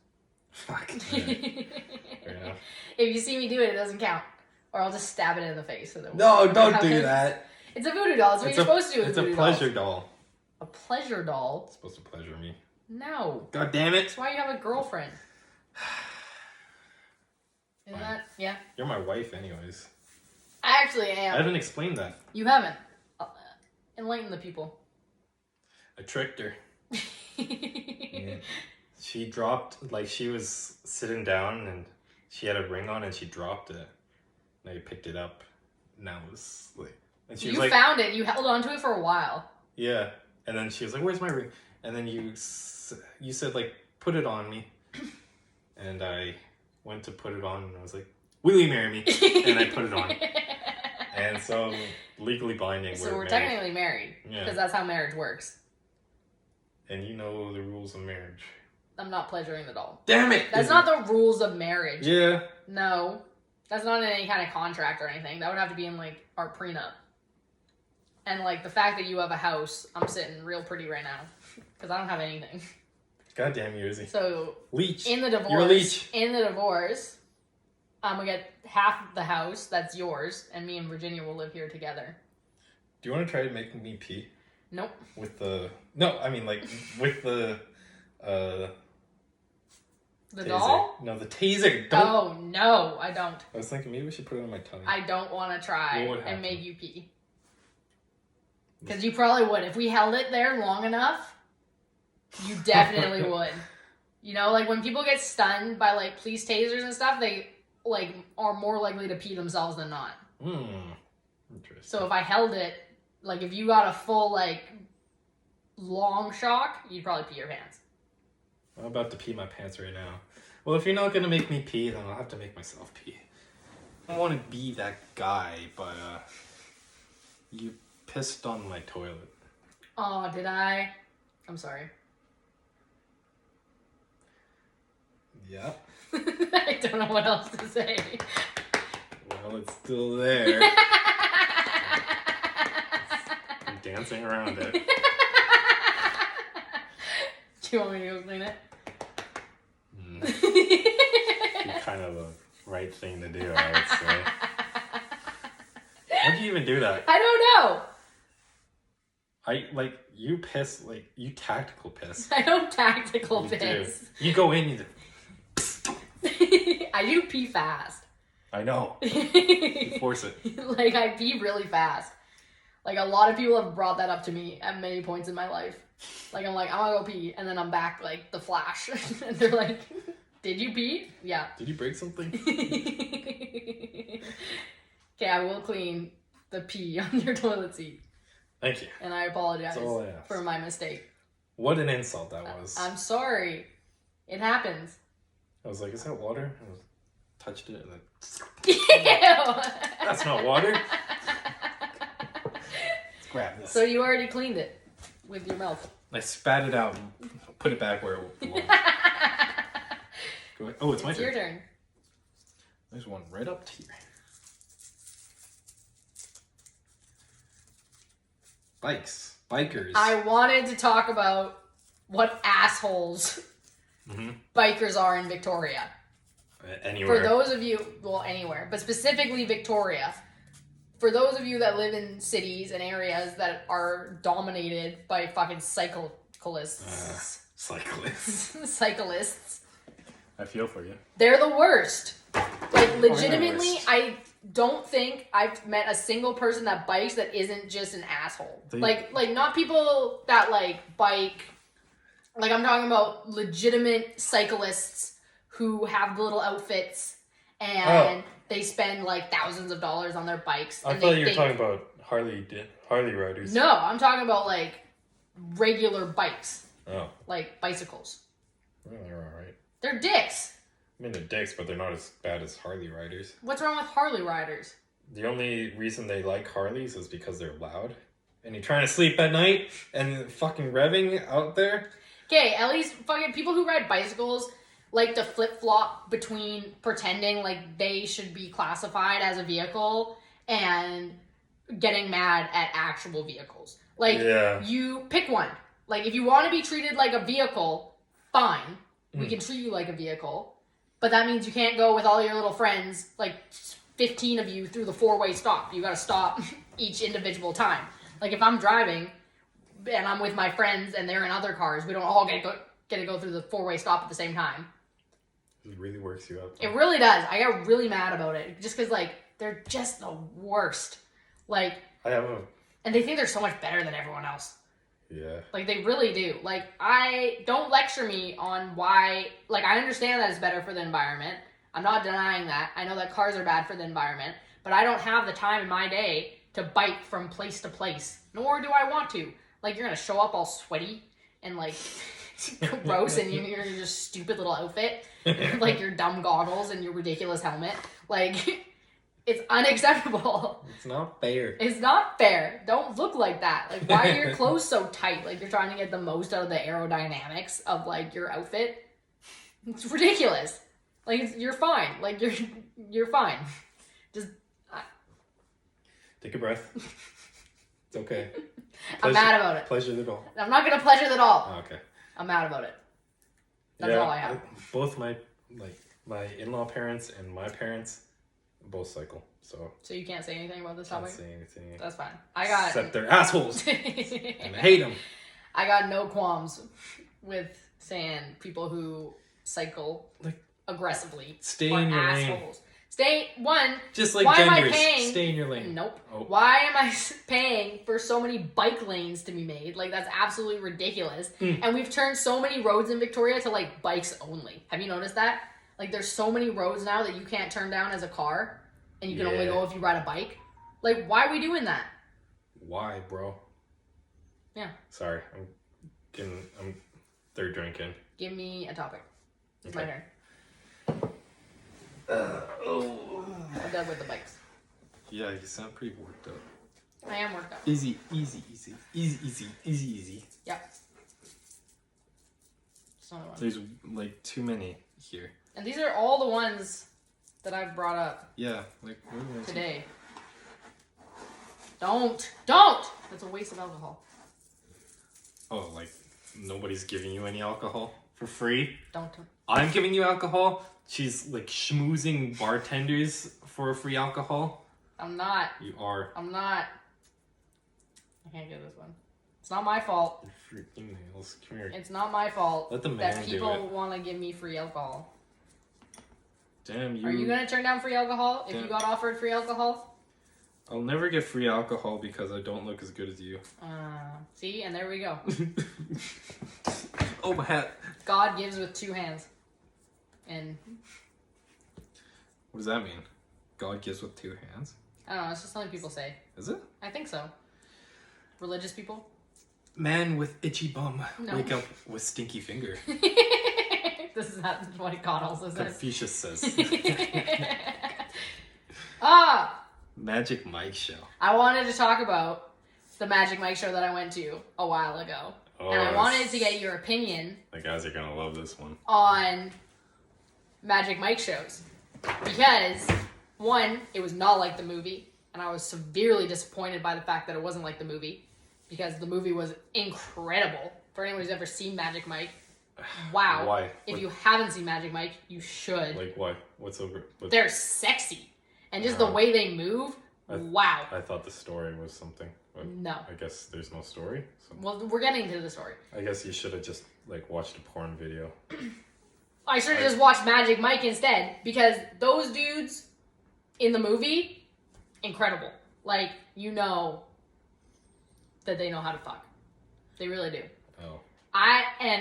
Fuck. Fair enough. If you see me do it, it doesn't count. Or I'll just stab it in the face. So that No, whatever don't do happens. that. It's a voodoo doll. It's what you're supposed to do with It's a voodoo pleasure dolls. doll. A pleasure doll? It's supposed to pleasure me. No. God damn it. That's why you have a girlfriend. Isn't Fine. that? Yeah. You're my wife anyways. I actually I am. haven't explained that. You haven't. Enlighten the people. I tricked her. She dropped, like she was sitting down and she had a ring on and she dropped it. And I picked it up. And that was like... And she was You like, found it. You held on to it for a while. yeah. And then she was like, where's my ring? And then you said, like, put it on me. And I went to put it on and I was like, will you marry me? And I put it on. And so, legally binding, So we're married. technically married. Yeah. Because that's how marriage works. And you know the rules of marriage. I'm not pleasuring the doll. Damn it! That's not the rules of marriage. Yeah. No. That's not in any kind of contract or anything. That would have to be in, like, our prenup. And, like, the fact that you have a house, I'm sitting real pretty right now. Because I don't have anything. Goddamn you, Izzy. So, Leech. in the divorce... You're a leech. In the divorce, I'm going to get half of the house, that's yours, and me and Virginia will live here together. Do you want to try making me pee? Nope. With the... No, I mean, like, with the... The taser. doll? No, the taser. Don't... Oh, no, I don't. I was thinking maybe we should put it on my tummy. I don't want to try What would and happen? make you pee. Because you probably would. If we held it there long enough, you definitely would. You know, like when people get stunned by like police tasers and stuff, they like are more likely to pee themselves than not. Interesting. So if I held it, like if you got a full like long shock, you'd probably pee your pants. I'm about to pee my pants right now. Well, if you're not gonna make me pee, then I'll have to make myself pee. I don't want to be that guy, but you pissed on my toilet. Oh, did I? I'm sorry. Yeah. I don't know what else to say. Well, it's still there. I'm dancing around it. Do you want me to go clean it? Kind of the right thing to do, I would say. How'd you even do that? I don't know. You piss, like, you tactical piss. I don't tactical You piss. do. You go in, I do pee fast. I know. You force it. Like, I pee really fast. Like, a lot of people have brought that up to me at many points in my life. Like, I'm like, I'm gonna go pee, and then I'm back, like, the Flash. And they're like, did you pee? Yeah. Did you break something? Okay, I will clean the pee on your toilet seat. Thank you. And I apologize That's all I asked. for my mistake. What an insult that was. I'm sorry. It happens. I was like, is that water? I touched it and then... Ew! That's not water. Let's grab this. So you already cleaned it with your mouth. I spat it out and put it back where it belongs. Go ahead. Oh, it's my turn. Your turn. There's one right up here. Bikers. I wanted to talk about what assholes bikers are in Victoria. Anywhere. For those of you, well, anywhere, but specifically Victoria. For those of you that live in cities and areas that are dominated by fucking cyclists. Cyclists. I feel for you. They're the worst. Like, legitimately, worst. I don't think I've met a single person that bikes that isn't just an asshole. Like, not people that, like, bike. Like, I'm talking about legitimate cyclists who have the little outfits and they spend, like, thousands of dollars on their bikes. I thought you were talking about Harley riders. No, I'm talking about, like, regular bikes. Oh. Like, bicycles. Well, they're alright. They're dicks. I mean, they're dicks, but they're not as bad as Harley riders. What's wrong with Harley riders? The only reason they like Harleys is because they're loud. And you're trying to sleep at night and fucking revving out there. Okay, at least fucking people who ride bicycles like to flip-flop between pretending like they should be classified as a vehicle and getting mad at actual vehicles. Like, you pick one. Like, if you want to be treated like a vehicle, fine. We can treat you like a vehicle. But that means you can't go with all your little friends, like 15 of you, through the four-way stop. You gotta stop each individual time. Like, if I'm driving and I'm with my friends and they're in other cars, we don't all get to go through the four-way stop at the same time. It really works you up. It really does. I got really mad about it. Just because, like, they're just the worst. Like, and they think they're so much better than everyone else. Yeah. Like, they really do. Like, don't lecture me on why, like, I understand that it's better for the environment. I'm not denying that. I know that cars are bad for the environment, but I don't have the time in my day to bike from place to place, nor do I want to. Like, you're gonna show up all sweaty and, like, gross in your just stupid little outfit, like your dumb goggles and your ridiculous helmet. Like, It's unacceptable. It's not fair. It's not fair. Don't look like that. Like, why are your clothes so tight? Like, you're trying to get the most out of the aerodynamics of, like, your outfit. It's ridiculous. Like, you're fine. Like, you're fine. Just... Take a breath. It's okay. I'm mad about it. Pleasure the doll. I'm not going to pleasure the doll. Oh, okay. I'm mad about it. That's all I have. Both my in-law parents and my parents both cycle, so you can't say anything about this topic? Can't say anything. That's fine. I got... Except they're assholes. And I hate them. I got no qualms with saying people who cycle like aggressively stay are in your assholes. lane. Just like why genders, am I paying... stay in your lane. Nope. Oh. Why am I paying for so many bike lanes to be made? Like, that's absolutely ridiculous. And we've turned so many roads in Victoria to, like, bikes only. Have you noticed that? Like, there's so many roads now that you can't turn down as a car, and you can only go if you ride a bike. Like, why are we doing that? Why, bro? Yeah. Sorry, I'm third drink in. Give me a topic. It's Okay. my turn. I'm done with the bikes. Yeah, you sound pretty worked up. I am worked up. Easy. Yeah. Just another one. There's like too many here. And these are all the ones that I've brought up Yeah, like what do you want to- today. Don't! That's a waste of alcohol. Oh, like nobody's giving you any alcohol for free? Don't. I'm giving you alcohol. She's like schmoozing bartenders for free alcohol. I'm not. You are. I'm not. I can't get this one. It's not my fault. Freaking nails. Come here. It's not my fault Let the man that do people it. want to give me free alcohol. Damn you. Are you going to turn down free alcohol if Damn. you got offered free alcohol? I'll never get free alcohol because I don't look as good as you. See? And there we go. Oh, my hat. God gives with two hands. And What does that mean? God gives with two hands? I don't know. It's just something people say. Is it? I think so. Religious people? Man with itchy bum. No. Wake up with stinky finger. This is not what God also says. Confucius says. Magic Mike show. I wanted to talk about the Magic Mike show that I went to a while ago. Oh, and I wanted to get your opinion The guys are gonna love this one. on Magic Mike shows. Because, one, it was not like the movie, and I was severely disappointed by the fact that it wasn't like the movie, because the movie was incredible. For anyone who's ever seen Magic Mike, wow. Why? If you haven't seen Magic Mike, you should. Like, why? What's over? They're sexy. And just the way they move, wow. I thought the story was something. But No. I guess there's no story. So Well, we're getting to the story. I guess you should have just, like, watched a porn video. I should have just watched Magic Mike instead, because those dudes in the movie, incredible. Like, you know that they know how to fuck. They really do. Oh.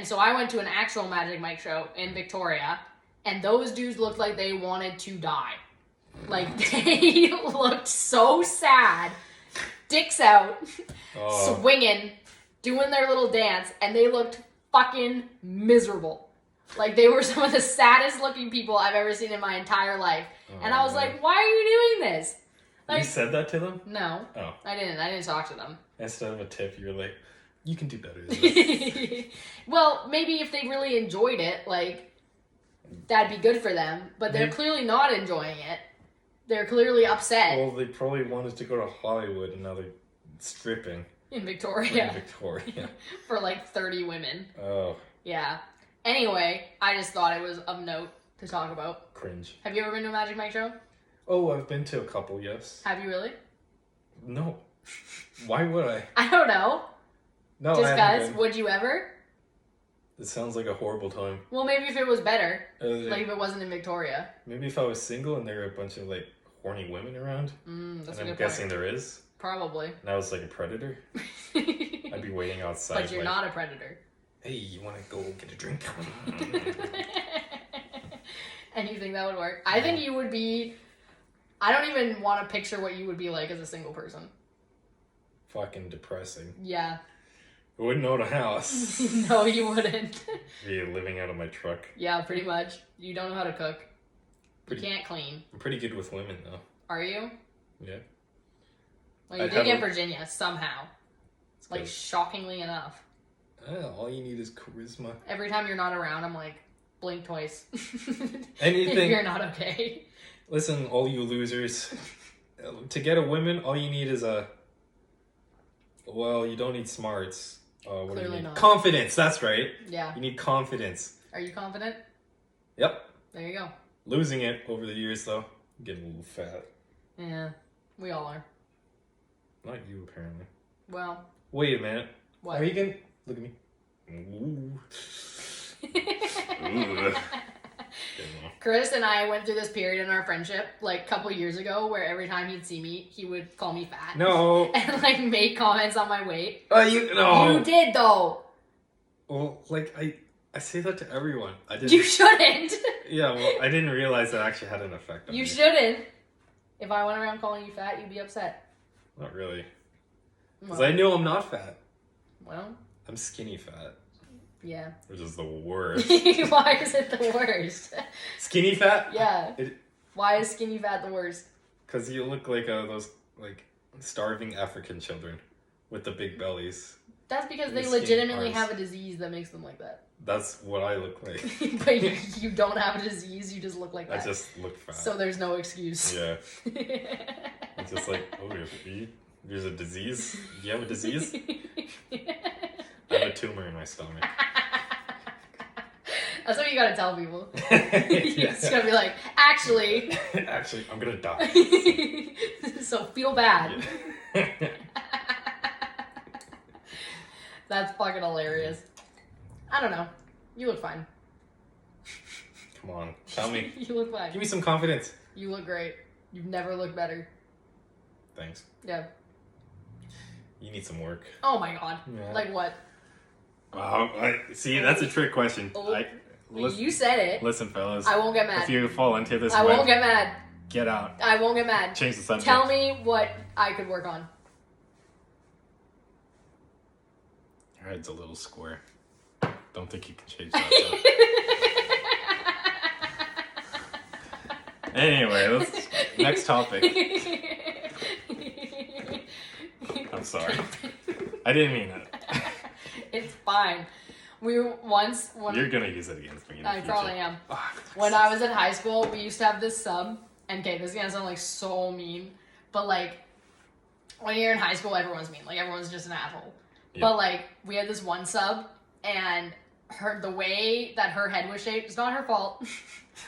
So I went to an actual Magic Mike show in Victoria, and those dudes looked like they wanted to die. Like, they looked so sad, dicks out, Oh. swinging, doing their little dance, and they looked fucking miserable. Like, they were some of the saddest looking people I've ever seen in my entire life. And I was man. like, why are you doing this? You said that to them? No, Oh. I didn't talk to them. Instead of a tip, you were like, you can do better than this. Well, maybe if they really enjoyed it, like, that'd be good for them. But they're clearly not enjoying it. They're clearly upset Well, they probably wanted to go to Hollywood and now they're stripping in Victoria in Victoria. for like 30 women. Oh, Yeah. Anyway, I just thought it was of note to talk about. cringe. Have you ever been to a Magic Mike show? Oh, I've been to a couple, yes. Have you really? No. Why would I? I don't know. No, I Just haven't guys, been. would you ever? It sounds like a horrible time. Well, maybe if it was better. Like, Like if it wasn't in Victoria. maybe if I was single and there were a bunch of like horny women around, That's and a I'm good guessing point. there is, Probably. and I was like a predator, I'd be waiting outside. But you're like, not a predator. Hey, you want to go get a drink? And you think that would work? I think you would be... I don't even want to picture what you would be like as a single person. Fucking depressing. Yeah. I wouldn't own a house. No, you wouldn't. Be living out of my truck. Yeah, pretty much. You don't know how to cook. Pretty- You can't clean. I'm pretty good with women though. Are you? Yeah. Well, you I'd did have get a- Virginia somehow. Like, Good. shockingly enough. All you need is charisma. Every time you're not around, I'm like, blink twice. Anything- You're not okay. Listen, all you losers. To get a woman, all you need is a. Well, you don't need smarts. What do you Clearly need? not. Confidence. That's right. Yeah. You need confidence. Are you confident? Yep. There you go. Losing it over the years, though. Getting a little fat. Yeah. We all are. Not you, apparently. Well, Wait a minute. what? Are you gonna look at me? Ooh. Ooh. Chris and I went through this period in our friendship, like a couple years ago, where every time he'd see me, he would call me fat. No. And like make comments on my weight. You no. You did though. Well, like I say that to everyone. I didn't. You shouldn't. Yeah. Well, I didn't realize that actually had an effect on You me. shouldn't. If I went around calling you fat, you'd be upset. Not really. Because Well, I know I'm not fat. well, I'm skinny fat, yeah. which is the worst. Why is it the worst? Skinny fat? Yeah. It- Why is skinny fat the worst? Because you look like those like starving African children with the big bellies. That's because they The skinny legitimately arms. have a disease that makes them like that. That's what I look like. But you don't have a disease, you just look like I that. just look fat. So there's no excuse. Yeah. It's just like, oh, there's a disease? Do you have a disease? I have a tumor in my stomach. That's what you gotta tell people. Yeah. You're just gonna be like, actually. Actually, I'm gonna die. So feel bad. Yeah. That's fucking hilarious. I don't know. You look fine. Come on, tell me. You look fine. Give me some confidence. You look great. You've never looked better. Thanks. Yeah. You need some work. Oh my god. Yeah. Like what? See, that's a trick question. Oh. You said it. Listen, fellas. I won't get mad. If you fall into this I web, won't get mad. get out. I won't get mad. Change the subject. Tell me what I could work on. Your head's a little square. Don't think you can change that. though. Anyway, let's next topic. I'm sorry. I didn't mean it. It's fine. We once when You're gonna use it against me in the I future. probably am. Ah, When I was in high school, we used to have this sub. And okay, this is gonna sound like so mean, but like when you're in high school, everyone's mean. Like everyone's just an asshole. Yeah. But like we had this one sub, and the way that her head was shaped, it's not her fault.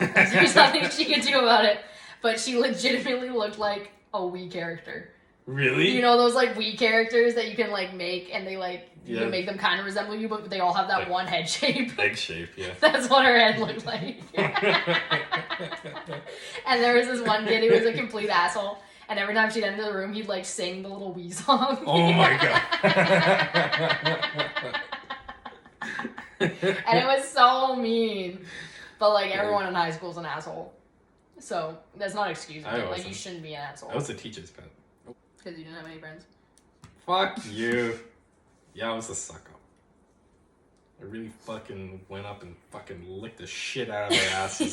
There's nothing she could do about it. But she legitimately looked like a Wii character. Really? You know those like Wii characters that you can like make, and they like you Yeah. can make them kind of resemble you, but they all have that Like- one head shape. Egg shape, yeah. That's what her head looked like. And there was this one kid who was a complete asshole, and every time she'd enter the room, he'd like sing the little Wii song. Oh my god. And it was so mean. But like everyone in high school's an asshole. So that's not excusing I it. Like wasn't. you shouldn't be an asshole. That was the teacher's pet. Because you didn't have any friends. Fuck you. Yeah, I was a suck up. I really fucking went up and fucking licked the shit out of their asses.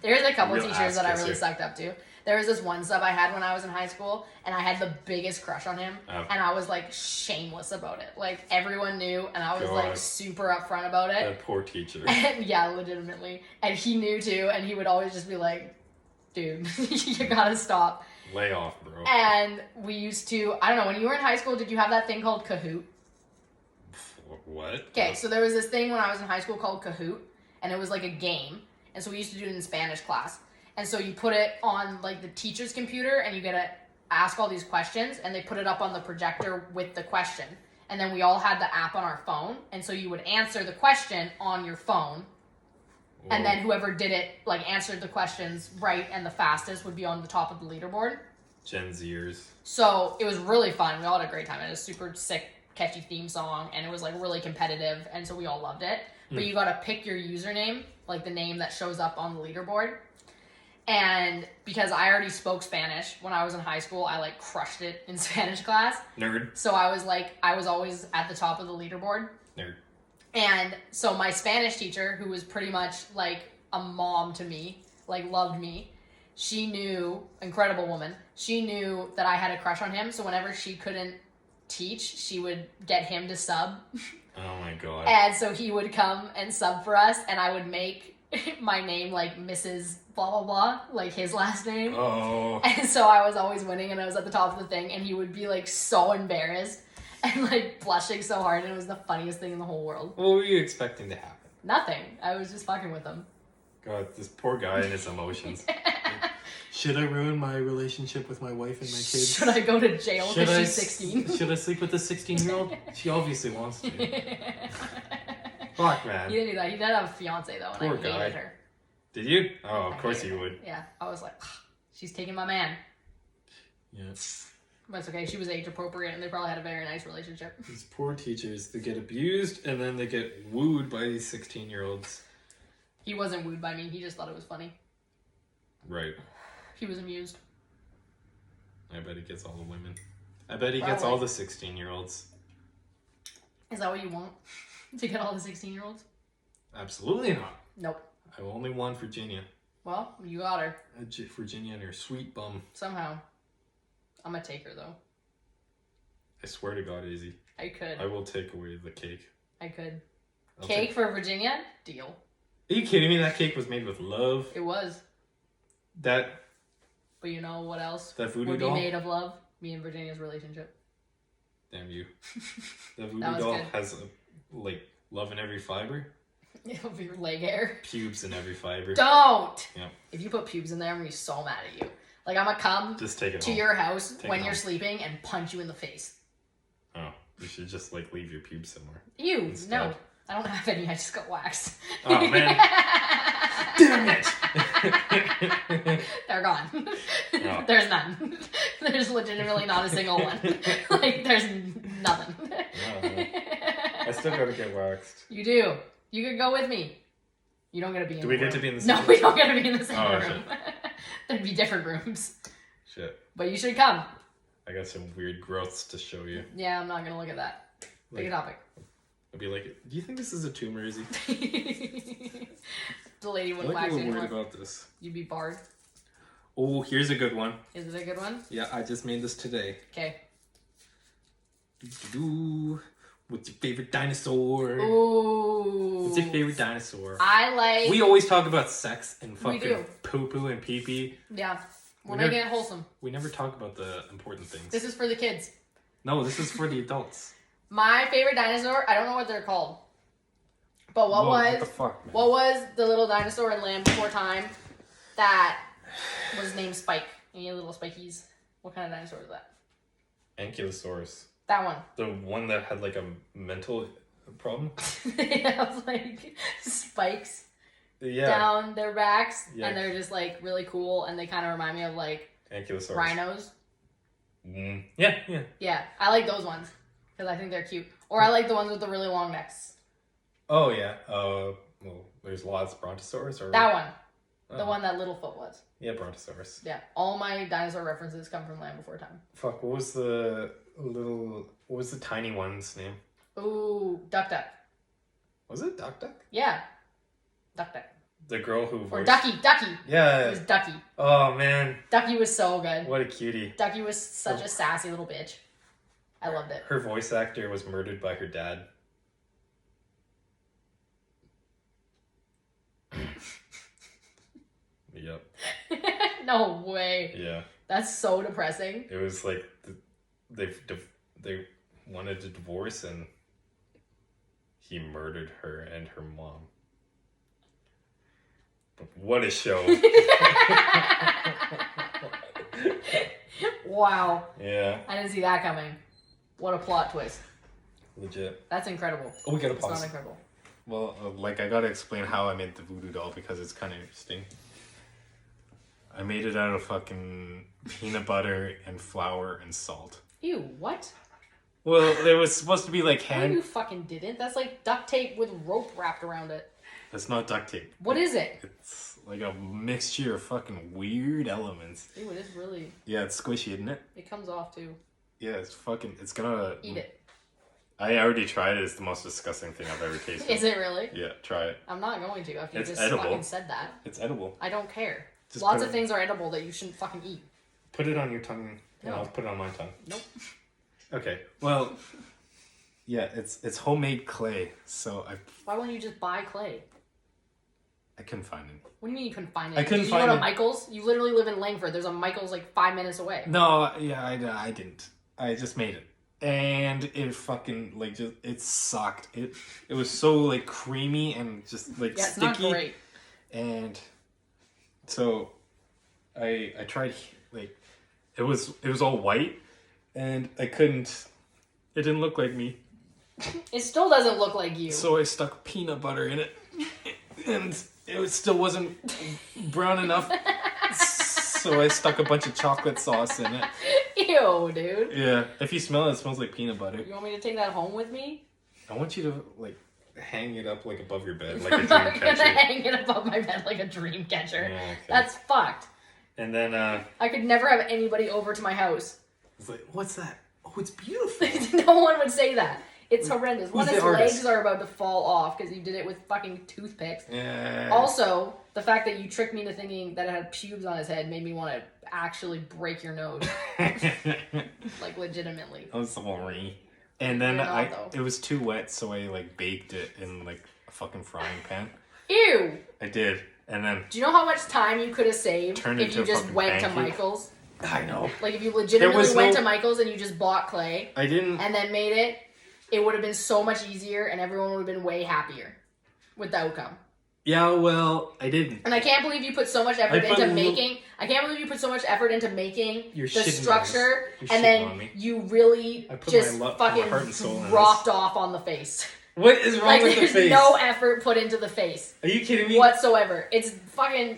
There's a couple Real teachers ass that I really kisser. sucked up to. There was this one sub I had when I was in high school, and I had the biggest crush on him, Oh. and I was like shameless about it. Like everyone knew, and I was like God. super upfront about it. That poor teacher. And yeah, legitimately. And he knew too, and he would always just be like, dude, you gotta stop. Lay off, bro. And we used to, I don't know, when you were in high school, did you have that thing called Kahoot? What? Okay, so there was this thing when I was in high school called Kahoot, and it was like a game. And so we used to do it in Spanish class. And so you put it on like the teacher's computer, and you get to ask all these questions, and they put it up on the projector with the question. And then we all had the app on our phone, and so you would answer the question on your phone. And then whoever did it, like answered the questions right and the fastest would be on the top of the leaderboard. Gen Zers. So it was really fun. We all had a great time. It was a super sick, catchy theme song, and it was like really competitive, and so we all loved it. But you gotta pick your username, like the name that shows up on the leaderboard. And because I already spoke Spanish when I was in high school, I like crushed it in Spanish class. Nerd. So I was always at the top of the leaderboard. Nerd. And so my Spanish teacher, who was pretty much like a mom to me, like loved me, she knew, incredible woman, she knew that I had a crush on him, so whenever she couldn't teach, she would get him to sub. Oh my god. And so he would come and sub for us, and I would make my name like Mrs. blah blah blah, like his last name. Oh. And so I was always winning, and I was at the top of the thing, and he would be like so embarrassed and like blushing so hard, and it was the funniest thing in the whole world. What were you expecting to happen? Nothing. I was just fucking with him. God, this poor guy and his emotions. Should I ruin my relationship with my wife and my kids? Should I go to jail because she's 16? Should I sleep with a 16-year-old? She obviously wants to. Fuck, man. He didn't do that. He did have a fiance though, and Poor I hated guy. her. Did you? Oh, of I course hated you her. would. Yeah, I was like, she's taking my man. Yeah. But it's okay. She was age appropriate, and they probably had a very nice relationship. These poor teachers, they get abused and then they get wooed by these 16-year-olds. He wasn't wooed by me. He just thought it was funny. Right. He was amused. I bet he gets all the women. I bet he gets Probably. all the 16-year-olds. Is that what you want? To get all the 16-year-olds? Absolutely not. Nope. I only want Virginia. Well, you got her. Virginia and her sweet bum. Somehow. I'm gonna take her, though. I swear to God, Izzy. I could. I will take away the cake. I could. I'll Cake for Virginia? Deal. Are you kidding me? That cake was made with love. It was. That But you know what else voodoo would doll? be made of love? Me and Virginia's relationship. Damn you. That voodoo That was doll good. has love in every fiber. It'll be your leg hair. Pubes in every fiber. Don't! Yeah. If you put pubes in there, I'm gonna be so mad at you. Like, I'm gonna come Just take it to home. your house Take when it you're home. sleeping and punch you in the face. Oh, you should just leave your pubes somewhere. Ew, Instead. no. I don't have any, I just got waxed. Oh man. Damn it! They're gone. Oh. There's none. There's legitimately not a single one. Like, there's nothing. No. I still gotta get waxed. You do. You could go with me. You don't get to be in Do the we room. get to be in the same No, room? we don't get to be in the same Oh, room. There'd be different rooms. Shit. But you should come. I got some weird growths to show you. Yeah, I'm not going to look at that. Pick a topic. I'd be like, do you think this is a tumor, Izzy? The lady I'm wouldn't a wax little you worried anymore. about this. You'd be barred. Oh, here's a good one. Is it a good one? Yeah, I just made this today. Okay. What's your favorite dinosaur? Ooh. What's your favorite dinosaur? I like... We always talk about sex and We fucking do. poo-poo and pee-pee. Yeah. We're We never- making it wholesome. We never talk about the important things. This is for the kids. No, this is for the adults. My favorite dinosaur, I don't know what they're called. But Whoa, what the fuck, man? what was the little dinosaur in Land Before Time that was named Spike? Any little spikies? What kind of dinosaur is that? Ankylosaurus. That one. The one that had a mental problem? They have spikes Yeah. down their backs, Yeah. and they're just really cool, and they kind of remind me of Ankylosaurus. rhinos. Yeah. Yeah, I like those ones because I think they're cute. Or I like the ones with the really long necks. Oh, yeah. Well, there's lots. Brontosaurus? Or... That one. The Oh. one that Littlefoot was. Yeah, Brontosaurus. Yeah, all my dinosaur references come from Land Before Time. Fuck, what was the tiny one's name? Ooh, Duck Duck. Was it Duck Duck? Yeah, Duck Duck. The girl who Or voiced... Ducky. It Yeah. was Ducky. Oh, man. Ducky was so good. What a cutie. Ducky was such a sassy little bitch. I loved it. Her voice actor was murdered by her dad. Yep. No way. Yeah. That's so depressing. It was they wanted a divorce and he murdered her and her mom. But what a show. Wow. Yeah. I didn't see that coming. What a plot twist. Legit. That's incredible. Oh, we gotta It's pause. not incredible. Well, I gotta explain how I made the voodoo doll because it's kind of interesting. I made it out of fucking peanut butter and flour and salt. Ew, what? Well, it was supposed to be No, hand... you fucking didn't. That's like duct tape with rope wrapped around it. It's not duct tape. What is it? It's like a mixture of fucking weird elements. Ew, it is really... Yeah, it's squishy, isn't it? It comes off, too. Yeah, it's gonna... Eat it. I already tried it. It's the most disgusting thing I've ever tasted. Is it really? Yeah, try it. I'm not going to after you It's just edible. fucking said that. It's edible. I don't care. Just Lots of things are edible that you shouldn't fucking eat. Put it on your tongue, and No. I'll put it on my tongue. Nope. Okay. Well, yeah, it's homemade clay, so Why wouldn't you just buy clay? I couldn't find it. What do you mean you couldn't find it? I couldn't Did find you go it. to Michael's? You literally live in Langford. There's a Michael's like 5 minutes away. No, yeah, I didn't. I just made it, and it fucking like just it sucked. It was so like creamy and just like Yeah, it's sticky. not great. And so I tried like it was all white, and I couldn't. It didn't look like me. It still doesn't look like you. So I stuck peanut butter in it, and still wasn't brown enough. So I stuck a bunch of chocolate sauce in it. Ew, dude. Yeah, if you smell it, it smells like peanut butter. You want me to take that home with me? I want you to like hang it up like above your bed, like a I'm dream not gonna catcher. hang it above my bed like a dream catcher. Yeah, okay. That's fucked. And then I could never have anybody over to my house. it's like, what's that? Oh, it's beautiful. No one would say that. It's horrendous. One, Who's his the artist? legs are about to fall off because you did it with fucking toothpicks. Yeah. Also, the fact that you tricked me into thinking that it had pubes on his head made me want to actually break your nose. Like, legitimately. I'm sorry. And then You're not, though. it was too wet, so I like baked it in like a fucking frying pan. Ew! I did, and then Do you know how much time you could have saved Turned if into you a just fucking went to pancake. Michael's? I know Like, if you There legitimately was went no- to Michael's and you just bought clay I didn't. and then made it, it would have been so much easier and everyone would have been way happier with the outcome. Yeah, well, I didn't. And I can't believe you put so much effort I put into a making. I can't believe you put so much effort into making You're the shitting on structure, us. You're and shitting on then me. you really I put just my fucking heart and soul in dropped off on the face. What is wrong Like, with the there's face? no effort put into the face Are you kidding me? whatsoever. It's fucking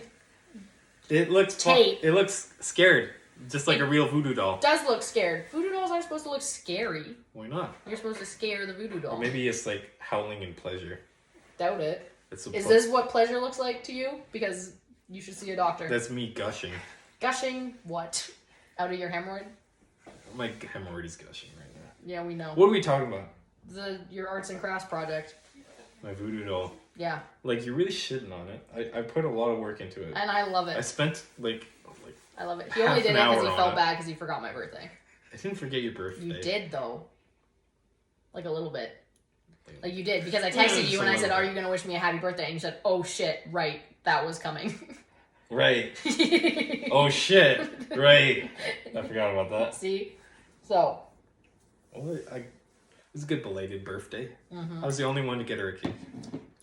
It looks tape. It looks scared, just like It- a real voodoo doll. does look scared. Voodoo dolls aren't supposed to look scary. Why not? You're supposed to scare the voodoo doll. Or maybe it's like howling in pleasure. Doubt it. It's Is this what pleasure looks like to you? Because you should see a doctor. That's me gushing. Gushing what? Out of your hemorrhoid? My hemorrhoid is gushing right now. Yeah, we know. What are we talking about? Your arts and crafts project. My voodoo doll. Yeah, Like, you're really shitting on it. I put a lot of work into it. and I love I it. spent like I love it. He half only did an it because hour he on felt it. bad because he forgot my birthday. I didn't forget your birthday. You did though. Like a little bit. Like you did because I texted you and I said, "Are you gonna wish me a happy birthday?" And you said, "Oh shit, right, that was coming." Right. Oh shit. Right. I forgot about that. See, so Well, it was a good belated birthday. Mm-hmm. I was the only one to get her a cake.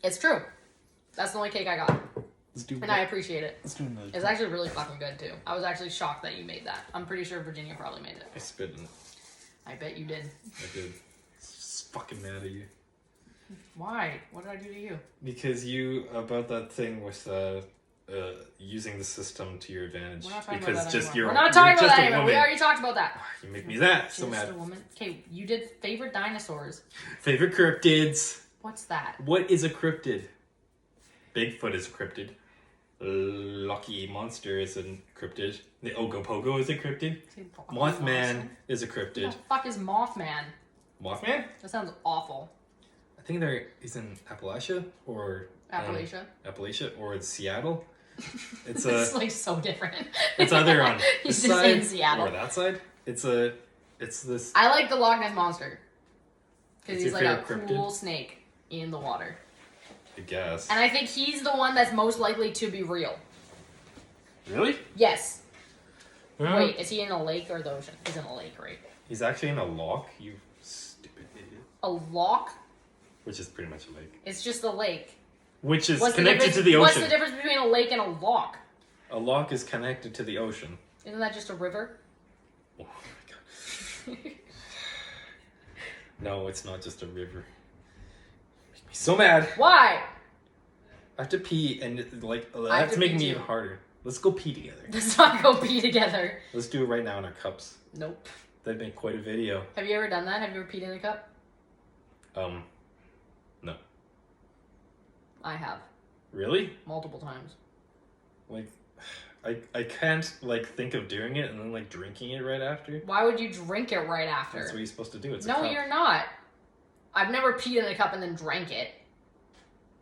it's true. That's the only cake I got, Let's do. and I appreciate it. Let's do another. It's actually really fucking good too. I was actually shocked that you made that. I'm pretty sure Virginia probably made it. I spit in it. I bet you did. I did. Just fucking mad at you. Why? What did I do to you? Because you about that thing with using the system to your advantage. We're not talking Because about that just anymore. you're. We're not talking you're about just that a anymore. We woman. already talked about that. You make me that so Just mad. a woman. Okay, you did favorite dinosaurs. Favorite cryptids. What's that? What is a cryptid? Bigfoot is a cryptid. Lucky Monster is a cryptid. The Ogopogo is a cryptid. Mothman is a Who cryptid. the fuck is Mothman? Mothman? That sounds awful. I think there is in Appalachia or Appalachia. Appalachia or in Seattle. It's It's like so different. it's either on He's this just side in Seattle. or that side. It's this. I like the Loch Ness Monster. Because It's he's your like a favorite cool cryptid? snake in the water. I guess. And I think he's the one that's most likely to be real. Really? Yes. Yeah. Wait, is he in a lake or the ocean? He's in a lake, right? He's actually in a loch. You stupid idiot. A loch? Which is pretty much a lake. It's just a lake. Which is What's connected to the What's ocean. the difference between a lake and a loch? A loch is connected to the ocean. Isn't that just a river? Oh my god. No, it's not just a river. Make me so mad. Why? I have to pee and like I have that's to making pee me too. even harder. Let's go pee together. Let's not go pee together. Let's do it right now in our cups. Nope. That'd make quite a video. Have you ever done that? Have you ever peed in a cup? No. I have. Really? Multiple times. Like I can't like think of doing it and then like drinking it right after. Why would you drink it right after? That's what you're supposed to do. It's a No, cup. you're not. I've never peed in a cup and then drank it.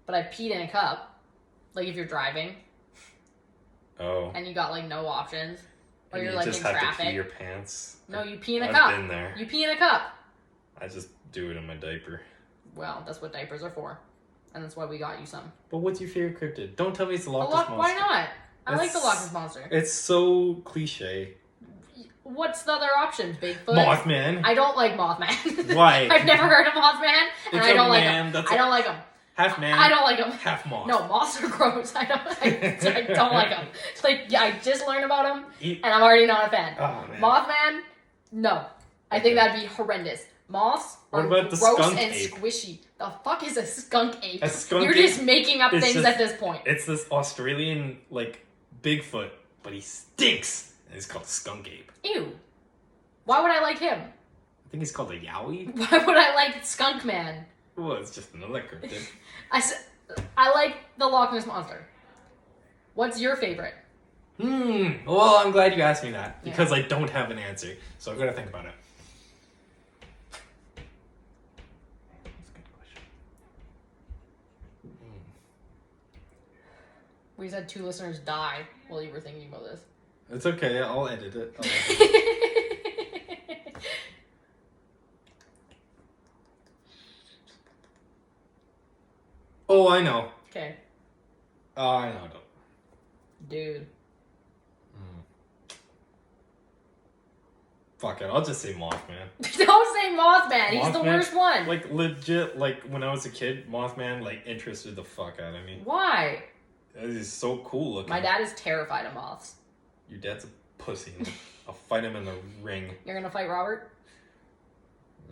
But I've peed in a cup. Like if you're driving. Oh. and you got like no options, or And you're you like just in have traffic. to pee your pants. No, you pee in a I've cup. been there. You pee in a cup. I just do it in my diaper. Well, that's what diapers are for, and that's why we got you some. But what's your favorite cryptid? Don't tell me it's the Loch Ness Monster. Why not? I like the It's- Loch Ness Monster. It's so cliche. What's the other option? Bigfoot? Mothman. I don't like Mothman. Why? I've never heard of Mothman, and It's I a don't like man, him. that's I a- don't like him. Half man. I don't like him. Half moth. No, moths are gross. I don't like him. Like, yeah, I just learned about him, Eat- and I'm already not a fan. Oh, man. Mothman, no. I think Okay. that'd be horrendous. Moths What are about the gross skunk and ape? squishy. The fuck is a skunk ape? A skunk You're ape just making up is things just- at this point. It's this Australian, like, Bigfoot, but he stinks. And it's called a skunk ape. Ew. Why would I like him? I think he's called a yowie. Why would I like Skunk Man? Well, it's just another cryptid. I like the Loch Ness Monster. What's your favorite? Well, I'm glad you asked me that. Yeah. Because I don't have an answer. So I've got to think about it. That's a good question. We just had 2 listeners die while you were thinking about this. It's okay. I'll edit it. I'll edit it. Oh, I know. Okay. Oh, I know. Dude. Fuck it. I'll just say Mothman. Don't say Mothman. He's the Mothman? worst one. Like, legit, like, when I was a kid, Mothman, like, interested the fuck out of me. Why? He's so cool looking. My dad is terrified of moths. Your dad's a pussy. I'll fight him in the ring. You're gonna fight Robert?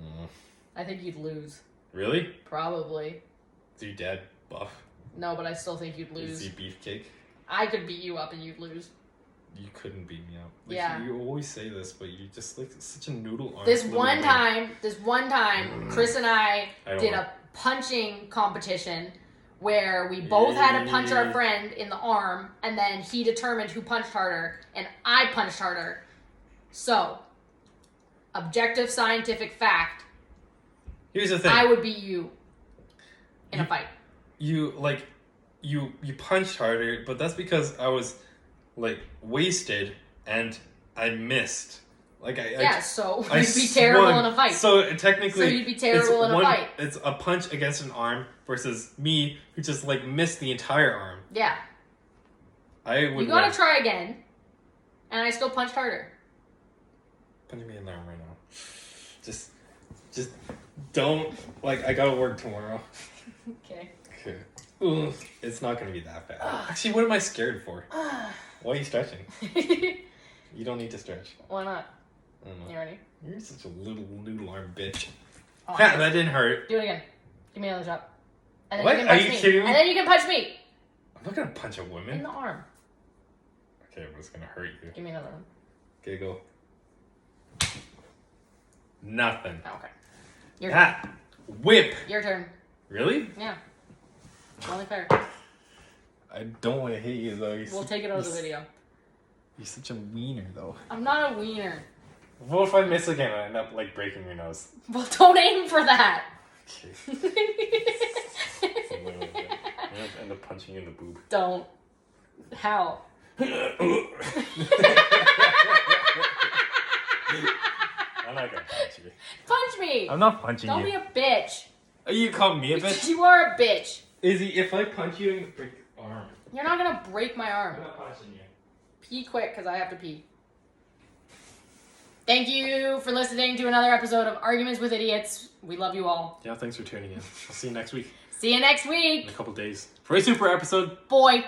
Mm. I think you'd lose. Really? Probably. Is your dad buff? No, but I still think you'd Is lose. he beefcake? I could beat you up and you'd lose. You couldn't beat me up. Like, Yeah. You always say this, but you just like such a noodle arm. This little one man. time, Chris and I don't did know. a punching competition where we both had to punch our friend in the arm, and then he determined who punched harder, and I punched harder. So, objective scientific fact, Here's the thing. I would beat you in a fight. You punched harder, but that's because I was like wasted and I missed. Like So I you'd be terrible swung. in a fight. So technically, So you'd be terrible in a fight. It's a punch against an arm versus me who just like missed the entire arm. Yeah. I would. You gotta win. try again, and I still punched harder. Punch me in the arm right now. Just don't I gotta work tomorrow. Okay. Okay. Ooh, it's not gonna be that bad. Actually, what am I scared for? Why are you stretching? You don't need to stretch. Why not? I don't know. You ready? You're such a little noodle arm bitch. Oh, Ha, that didn't hurt. do it again. Give me another shot. And then What? you can Are punch you me. kidding me? And then you can punch me I'm not gonna punch a in woman. the arm. Okay, but it's gonna hurt you. Give me another one. Okay, go. Nothing. Oh, okay. Your turn. Ah, whip. Your turn. Really? Yeah. Only fair. I don't want to hit you though. We'll take it out of the video. You're such a wiener though. I'm not a wiener. What if I miss again and I end up like breaking your nose? Well, don't aim for that. Okay. Something like that. I'm gonna end up punching you in the boob. Don't. How? I'm not gonna punch you. Punch me. I'm not punching Don't you. be a bitch. Are you calling me a bitch? You are a bitch. Izzy, if I punch you, I'm gonna break your arm. You're not gonna break my arm. I'm not punching you. Pee quick, because I have to pee. Thank you for listening to another episode of Arguments with Idiots. We love you all. Yeah, thanks for tuning in. I'll see you next week. See you next In week. a couple days. For a super episode. Boy.